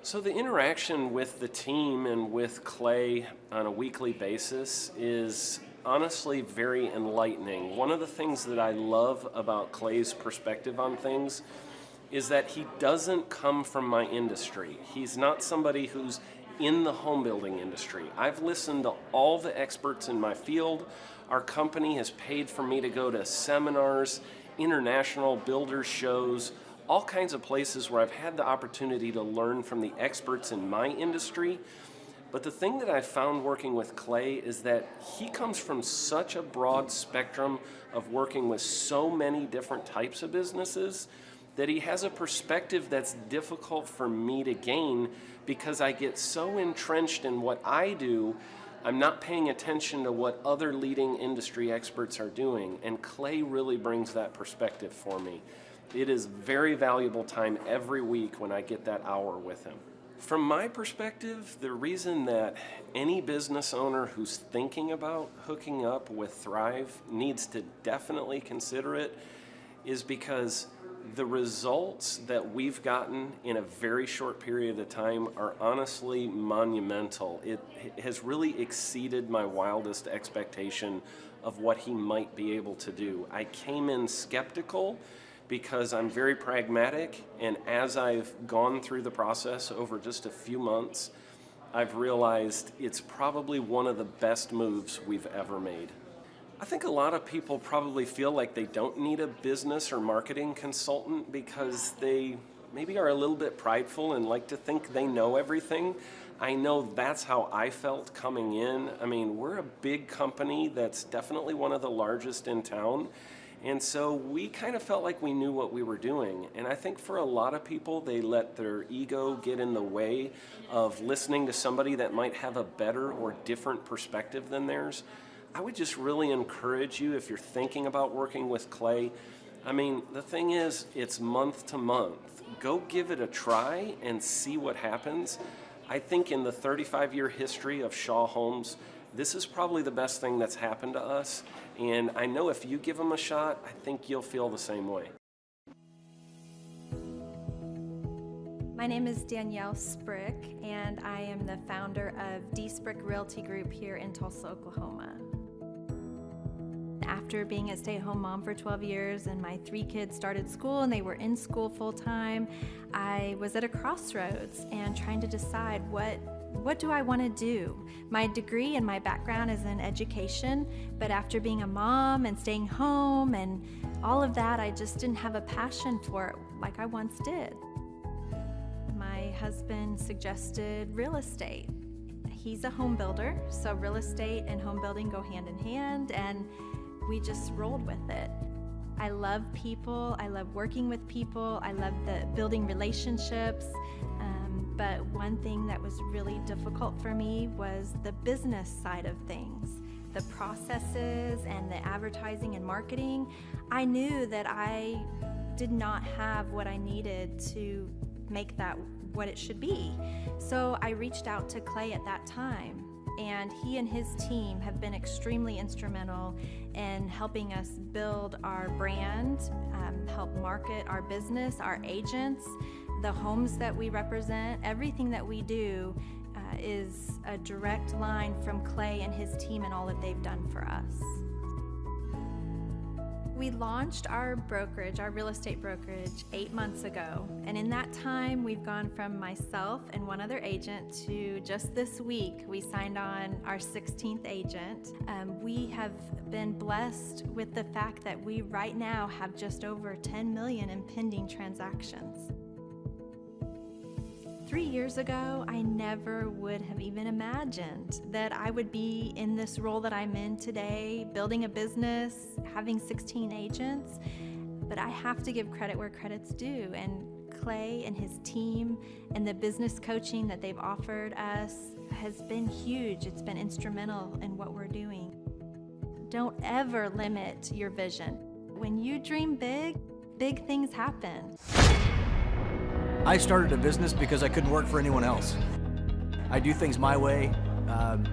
So the interaction with the team and with Clay on a weekly basis is honestly very enlightening. One of the things that I love about Clay's perspective on things is that he doesn't come from my industry. He's not somebody who's in the home building industry. I've listened to all the experts in my field. Our company has paid for me to go to seminars, international builder shows, all kinds of places where I've had the opportunity to learn from the experts in my industry. But the thing that I found working with Clay is that he comes from such a broad spectrum of working with so many different types of businesses that he has a perspective that's difficult for me to gain because I get so entrenched in what I do, I'm not paying attention to what other leading industry experts are doing. And Clay really brings that perspective for me. It is very valuable time every week when I get that hour with him. From my perspective, the reason that any business owner who's thinking about hooking up with Thrive needs to definitely consider it is because the results that we've gotten in a very short period of time are honestly monumental. It has really exceeded my wildest expectation of what he might be able to do. I came in skeptical because I'm very pragmatic, and as I've gone through the process over just a few months, I've realized it's probably one of the best moves we've ever made. I think a lot of people probably feel like they don't need a business or marketing consultant because they maybe are a little bit prideful and like to think they know everything. I know that's how I felt coming in. I mean, we're a big company that's definitely one of the largest in town. And so we kind of felt like we knew what we were doing. And I think for a lot of people, they let their ego get in the way of listening to somebody that might have a better or different perspective than theirs. I would just really encourage you, if you're thinking about working with Clay, I mean, the thing is, it's month to month. Go give it a try and see what happens. I think in the 35-year history of Shaw Homes, this is probably the best thing that's happened to us. And I know if you give them a shot, I think you'll feel the same way. My name is Danielle Sprick, and I am the founder of D Sprick Realty Group here in Tulsa, Oklahoma. After being a stay-at-home mom for 12 years and my 3 kids started school and they were in school full-time, I was at a crossroads and trying to decide what do I want to do? My degree and my background is in education, but after being a mom and staying home and all of that, I just didn't have a passion for it like I once did. My husband suggested real estate. He's a home builder, so real estate and home building go hand in hand, and we just rolled with it. I love people, I love working with people, I love building relationships, but one thing that was really difficult for me was the business side of things. The processes and the advertising and marketing. I knew that I did not have what I needed to make that what it should be. So I reached out to Clay at that time, and he and his team have been extremely instrumental in helping us build our brand, help market our business, our agents, the homes that we represent. Everything that we do is a direct line from Clay and his team and all that they've done for us. We launched our brokerage, our real estate brokerage, 8 months ago. And in that time, we've gone from myself and one other agent to just this week, we signed on our 16th agent. We have been blessed with the fact that we right now have just over 10 million in pending transactions. 3 years ago, I never would have even imagined that I would be in this role that I'm in today, building a business, having 16 agents. But I have to give credit where credit's due, and Clay and his team and the business coaching that they've offered us has been huge. It's been instrumental in what we're doing. Don't ever limit your vision. When you dream big, big things happen. I started a business because I couldn't work for anyone else. I do things my way.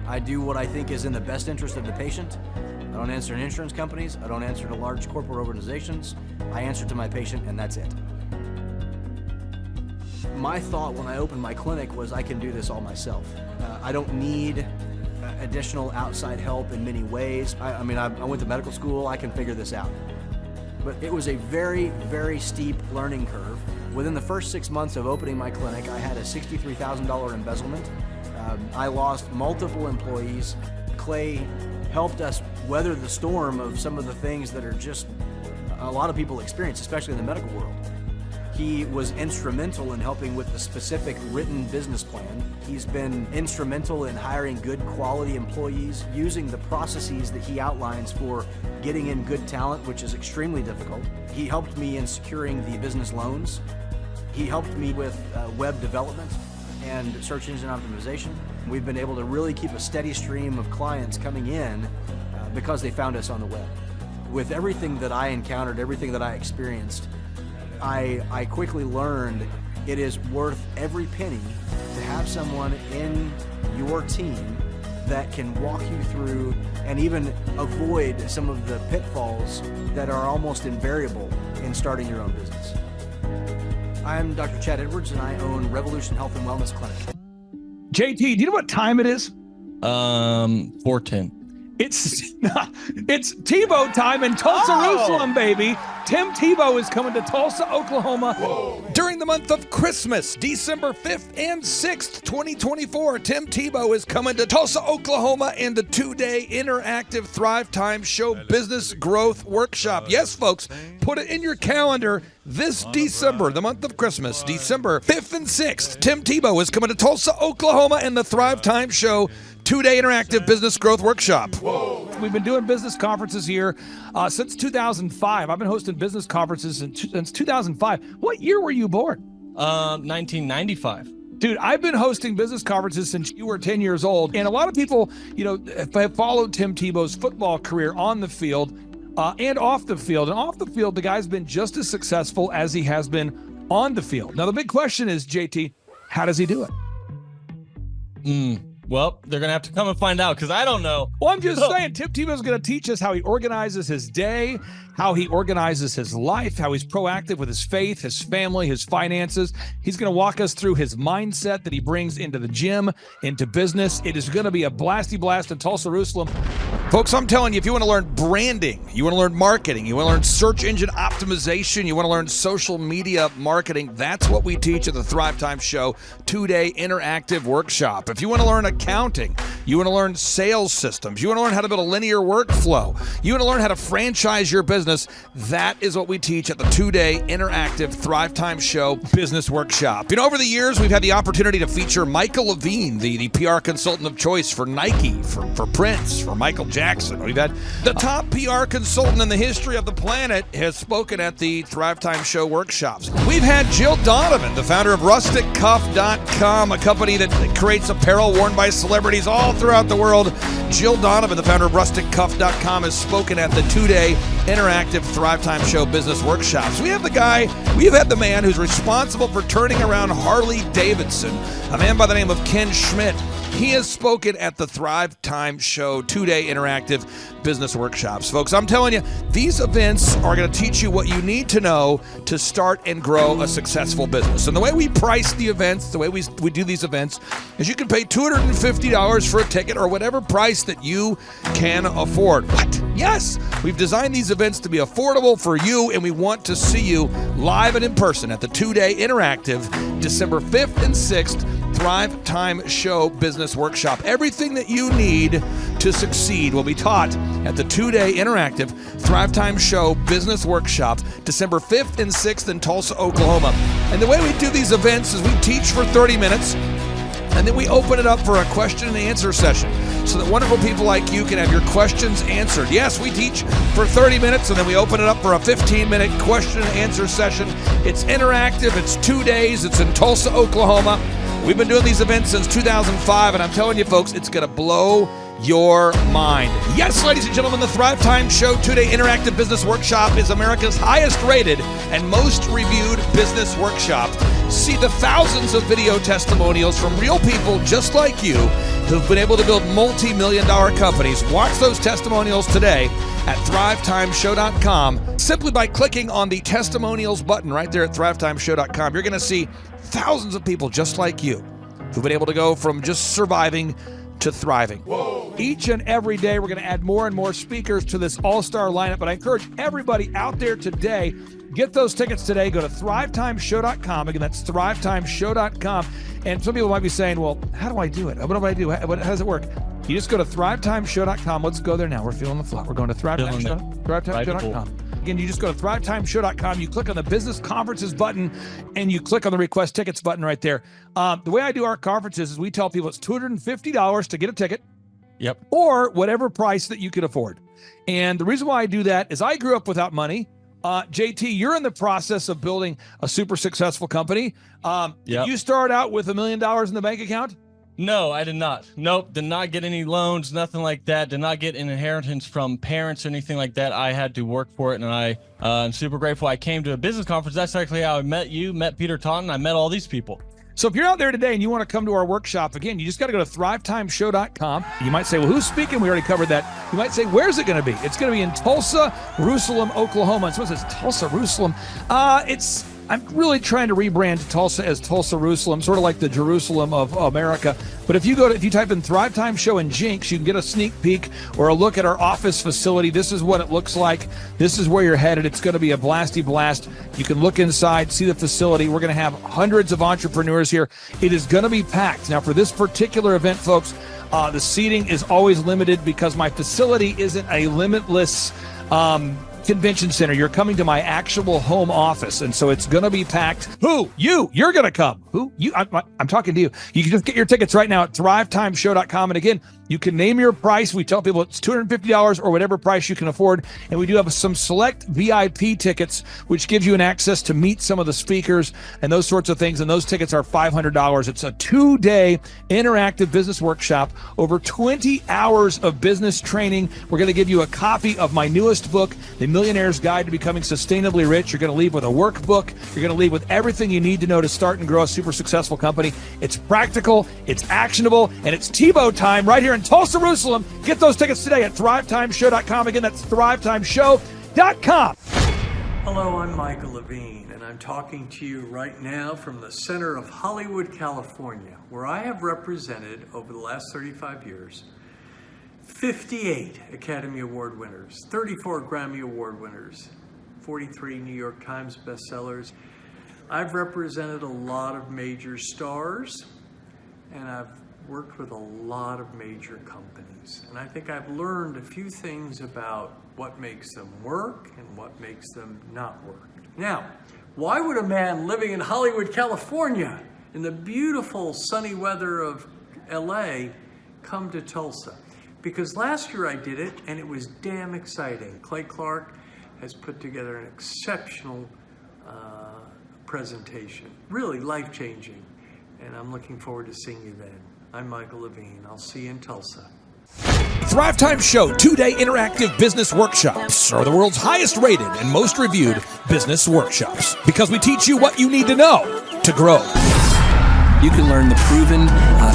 I do what I think is in the best interest of the patient. I don't answer to insurance companies. I don't answer to large corporate organizations. I answer to my patient, and that's it. My thought when I opened my clinic was I can do this all myself. I don't need additional outside help in many ways. I went to medical school. I can figure this out. But it was a very, very steep learning curve. Within the first 6 months of opening my clinic, I had a $63,000 embezzlement. I lost multiple employees. Clay helped us weather the storm of some of the things that are just a lot of people experience, especially in the medical world. He was instrumental in helping with the specific written business plan. He's been instrumental in hiring good quality employees, using the processes that he outlines for getting in good talent, which is extremely difficult. He helped me in securing the business loans. He helped me with web development and search engine optimization. We've been able to really keep a steady stream of clients coming in because they found us on the web. With everything that I encountered, everything that I experienced, I quickly learned it is worth every penny to have someone in your team that can walk you through and even avoid some of the pitfalls that are almost invariable in starting your own business. I'm Dr. Chad Edwards, and I own Revolution Health and Wellness Clinic. JT, do you know what time it is? 4:10. It's Tebow time in Tulsa, Jerusalem, baby. Tim Tebow is coming to Tulsa, Oklahoma. Whoa. During the month of Christmas, December 5th and 6th, 2024, Tim Tebow is coming to Tulsa, Oklahoma in the 2-day interactive Thrive Time Show Business Growth Workshop. Yes, folks, put it in your calendar. This December, the month of Christmas, December 5th and 6th, Tim Tebow is coming to Tulsa, Oklahoma in the Thrive Time Show 2-day interactive business growth workshop. Whoa. We've been doing business conferences here since 2005. I've been hosting business conferences since 2005. What year were you born? 1995. Dude, I've been hosting business conferences since you were 10 years old. And a lot of people, have followed Tim Tebow's football career on the field and off the field. And off the field, the guy's been just as successful as he has been on the field. Now, the big question is, JT, how does he do it? Well, they're going to have to come and find out because I don't know. Well, I'm just saying, Tim Tebow's going to teach us how he organizes his day, how he organizes his life, how he's proactive with his faith, his family, his finances. He's going to walk us through his mindset that he brings into the gym, into business. It is going to be a blasty blast in Tulsa, Jerusalem. Folks, I'm telling you, if you want to learn branding, you want to learn marketing, you want to learn search engine optimization, you want to learn social media marketing, that's what we teach at the Thrive Time Show 2-day interactive workshop. If you want to learn accounting, you want to learn sales systems, you want to learn how to build a linear workflow, you want to learn how to franchise your business, that is what we teach at the 2-day interactive Thrive Time Show business workshop. Over the years, we've had the opportunity to feature Michael Levine, the PR consultant of choice for Nike, for Prince, for Michael Jackson. We've had the top PR consultant in the history of the planet has spoken at the Thrive Time Show workshops. We've had Jill Donovan, the founder of RusticCuff.com, a company that creates apparel worn by celebrities all throughout the world. Jill Donovan, the founder of RusticCuff.com, has spoken at the 2-day interactive Thrive Time Show business workshops. We have the man who's responsible for turning around Harley Davidson, a man by the name of Ken Schmidt. He has spoken at the Thrive Time Show 2-day interactive business workshops. Folks, I'm telling you, these events are going to teach you what you need to know to start and grow a successful business. And the way we price the events, the way we do these events, is you can pay $250 for a ticket or whatever price that you can afford. What? Yes, we've designed these events to be affordable for you, and we want to see you live and in person at the 2-day interactive December 5th and 6th Thrive Time Show Business Workshop. Everything that you need to succeed will be taught at the 2-day interactive Thrive Time Show Business Workshop, December 5th and 6th in Tulsa, Oklahoma. And the way we do these events is we teach for 30 minutes, and then we open it up for a question and answer session so that wonderful people like you can have your questions answered. Yes, we teach for 30 minutes, and then we open it up for a 15-minute question and answer session. It's interactive. It's 2 days. It's in Tulsa, Oklahoma. We've been doing these events since 2005, and I'm telling you, folks, it's going to blow your mind. Yes, ladies and gentlemen, the Thrive Time Show 2-day interactive business workshop is America's highest rated and most reviewed business workshop. See the thousands of video testimonials from real people just like you who've been able to build multi-million-dollar companies. Watch those testimonials today at thrivetimeshow.com. Simply by clicking on the testimonials button right there at thrivetimeshow.com, you're going to see thousands of people just like you who've been able to go from just surviving to thriving. Whoa. Each and every day, we're going to add more and more speakers to this all-star lineup, but I encourage everybody out there today, get those tickets today. Go to thrivetimeshow.com. Again, that's thrivetimeshow.com. And some people might be saying, well, how do I do it? What do I do? How does it work? You just go to thrivetimeshow.com. Let's go there now. We're feeling the flow. We're going to thrivetimeshow.com. Again, you just go to thrivetimeshow.com. You click on the business conferences button, and you click on the request tickets button right there. The way I do our conferences is we tell people it's $250 to get a ticket. Yep. Or whatever price that you can afford. And the reason why I do that is I grew up without money. JT, you're in the process of building a super successful company. Yep. You start out with $1 million in the bank account? No, I did not. Nope, did not get any loans, nothing like that. Did not get an inheritance from parents or anything like that. I had to work for it, and I'm super grateful. I came to a business conference. That's actually how I met you, met Peter Taunton. I met all these people. So if you're out there today and you want to come to our workshop, again, you just got to go to thrivetimeshow.com. You might say, well, who's speaking? We already covered that. You might say, where's it going to be? It's going to be in Tulsa, Jerusalem, Oklahoma. And someone says, Tulsa, Jerusalem. I'm really trying to rebrand Tulsa as Tulsa, Jerusalem, sort of like the Jerusalem of America. But if you type in Thrive Time Show and Jinx, you can get a sneak peek or a look at our office facility. This is what it looks like. This is where you're headed. It's going to be a blasty blast. You can look inside, see the facility. We're going to have hundreds of entrepreneurs here. It is going to be packed. Now, for this particular event, folks, the seating is always limited because my facility isn't a limitless convention center. You're coming to my actual home office, and so it's going to be packed. Who? You're going to come. Who? You? I'm talking to you. You can just get your tickets right now at thrivetimeshow.com. And again, you can name your price. We tell people it's $250 or whatever price you can afford. And we do have some select VIP tickets, which gives you an access to meet some of the speakers and those sorts of things. And those tickets are $500. It's a 2-day interactive business workshop, over 20 hours of business training. We're going to give you a copy of my newest book, The Millionaire's Guide to Becoming Sustainably Rich. You're going to leave with a workbook. You're going to leave with everything you need to know to start and grow a super successful company. It's practical, it's actionable, and it's Tebow time right here in Tulsa, Jerusalem. Get those tickets today at thrivetimeshow.com. Again, that's thrivetimeshow.com. Hello, I'm Michael Levine, and I'm talking to you right now from the center of Hollywood, California, where I have represented over the last 35 years 58 Academy Award winners, 34 Grammy Award winners, 43 New York Times bestsellers. I've represented a lot of major stars, and I've worked with a lot of major companies. And I think I've learned a few things about what makes them work and what makes them not work. Now, why would a man living in Hollywood, California, in the beautiful sunny weather of LA, come to Tulsa? Because last year I did it, and it was damn exciting. Clay Clark has put together an exceptional presentation, really life-changing, and I'm looking forward to seeing you then. I'm Michael Levine. I'll see you in Tulsa. Thrive Time Show 2-day interactive business workshops are the world's highest rated and most reviewed business workshops because we teach you what you need to know to grow. You can learn the proven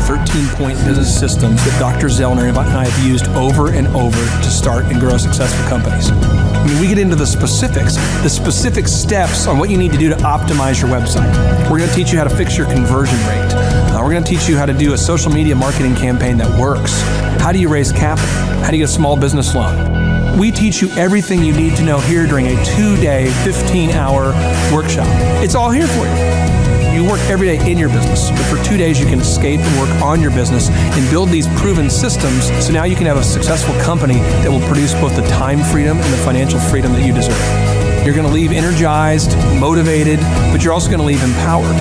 13-point business systems that Dr. Zellner and I have used over and over to start and grow successful companies. I mean, we get into the specific steps on what you need to do to optimize your website. We're going to teach you how to fix your conversion rate. We're going to teach you how to do a social media marketing campaign that works. How do you raise capital? How do you get a small business loan? We teach you everything you need to know here during a 2-day, 15-hour workshop. It's all here for you. You work every day in your business, but for 2 days you can escape and work on your business and build these proven systems so now you can have a successful company that will produce both the time freedom and the financial freedom that you deserve. You're going to leave energized, motivated, but you're also going to leave empowered.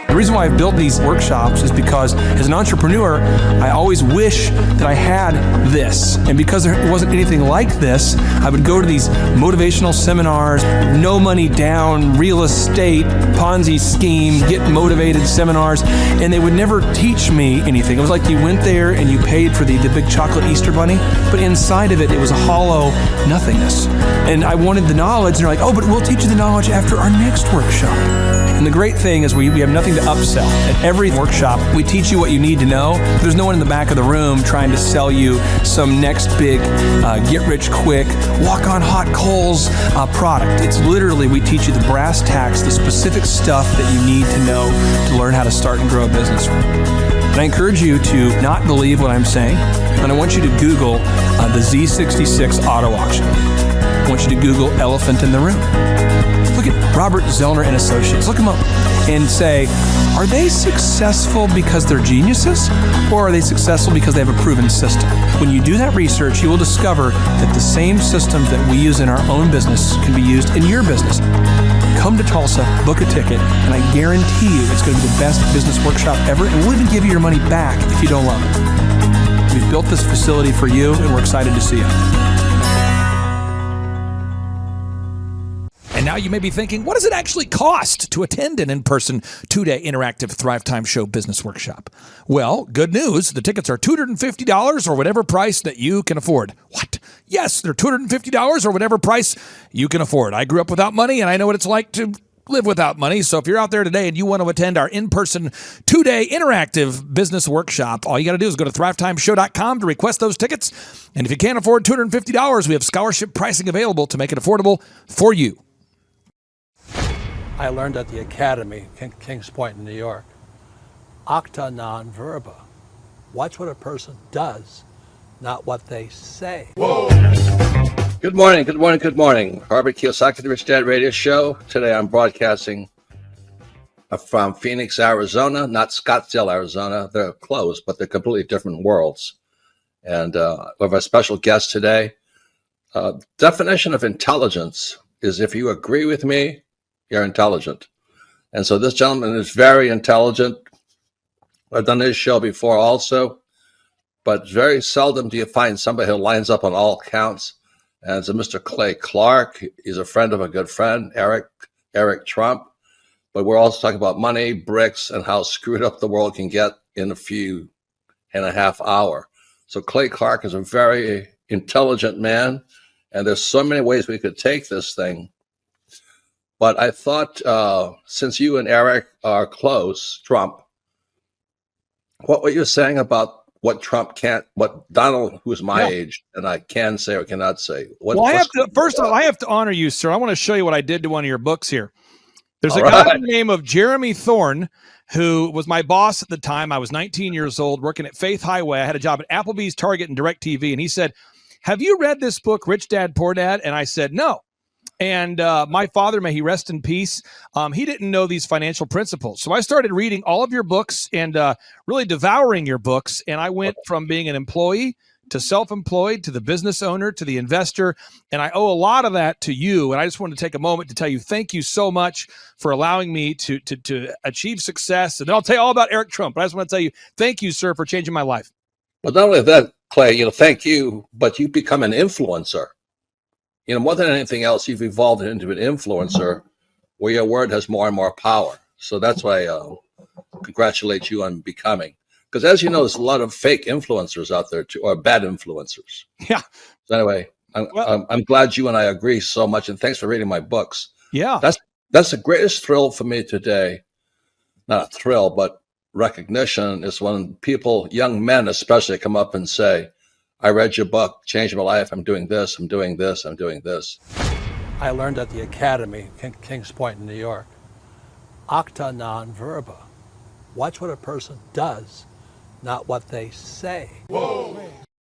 The reason why I've built these workshops is because as an entrepreneur, I always wish that I had this. And because there wasn't anything like this, I would go to these motivational seminars, no money down, real estate, Ponzi scheme, get motivated seminars, and they would never teach me anything. It was like you went there and you paid for the big chocolate Easter bunny, but inside of it, it was a hollow nothingness. And I wanted the knowledge, and they're like, oh, but we'll teach you the knowledge after our next workshop. And the great thing is we have nothing to upsell. At every workshop, we teach you what you need to know. There's no one in the back of the room trying to sell you some next big get-rich-quick, walk-on-hot coals product. It's literally, we teach you the brass tacks, the specific stuff that you need to know to learn how to start and grow a business. And I encourage you to not believe what I'm saying, and I want you to Google the Z66 auto auction. I want you to Google elephant in the room. Look at Robert Zellner and Associates. Look them up and say, are they successful because they're geniuses, or are they successful because they have a proven system? When you do that research, you will discover that the same systems that we use in our own business can be used in your business. Come to Tulsa, book a ticket, and I guarantee you it's going to be the best business workshop ever, and we'll even give you your money back if you don't love it. We've built this facility for you, and we're excited to see you. And now you may be thinking, what does it actually cost to attend an in-person 2-day interactive Thrive Time Show business workshop? Well, good news. The tickets are $250 or whatever price that you can afford. What? Yes, they're $250 or whatever price you can afford. I grew up without money, and I know what it's like to live without money. So if you're out there today and you want to attend our in-person 2-day interactive business workshop, all you got to do is go to thrivetimeshow.com to request those tickets. And if you can't afford $250, we have scholarship pricing available to make it affordable for you. I learned at the Academy, Kings Point in New York. Acta non verba. Watch what a person does, not what they say. Whoa. Good morning, good morning, good morning. Robert Kiyosaki, the Rich Dad Radio Show. Today I'm broadcasting from Phoenix, Arizona, not Scottsdale, Arizona. They're close, but they're completely different worlds. And we have a special guest today. Definition of intelligence is if you agree with me, you're intelligent. And so this gentleman is very intelligent. I've done his show before also, but very seldom do you find somebody who lines up on all counts. And it's a Mr. Clay Clark. He's a friend of a good friend, Eric Trump. But we're also talking about money, bricks, and how screwed up the world can get in a few and a half hour. So Clay Clark is a very intelligent man, and there's so many ways we could take this thing. But I thought, since you and Eric are close, Trump, what were you saying about what Trump can't, what Donald, who's my age, and I can say or cannot say? First of all, I have to honor you, sir. I want to show you what I did to one of your books here. There's All a guy right. by the name of Jeremy Thorne, who was my boss at the time. I was 19 years old, working at Faith Highway. I had a job at Applebee's, Target, and DirecTV. And he said, "Have you read this book, Rich Dad, Poor Dad?" And I said, "No." And my father, may he rest in peace, he didn't know these financial principles. So I started reading all of your books and really devouring your books. And I went from being an employee to self-employed to the business owner to the investor. And I owe a lot of that to you. And I just wanted to take a moment to tell you thank you so much for allowing me to achieve success. And then I'll tell you all about Eric Trump. But I just want to tell you thank you, sir, for changing my life. But not only that, Clay, thank you, but you become an influencer. More than anything else, you've evolved into an influencer where your word has more and more power. So that's why I congratulate you on becoming. Because as you know, there's a lot of fake influencers out there too, or bad influencers. Yeah. So anyway, I'm glad you and I agree so much, and thanks for reading my books. Yeah. That's the greatest thrill for me today. Not a thrill, but recognition is when people, young men especially, come up and say, "I read your book, changed my life. I'm doing this, I'm doing this, I'm doing this." I learned at the Academy, Kings Point in New York. Acta non verba. Watch what a person does, not what they say. Whoa.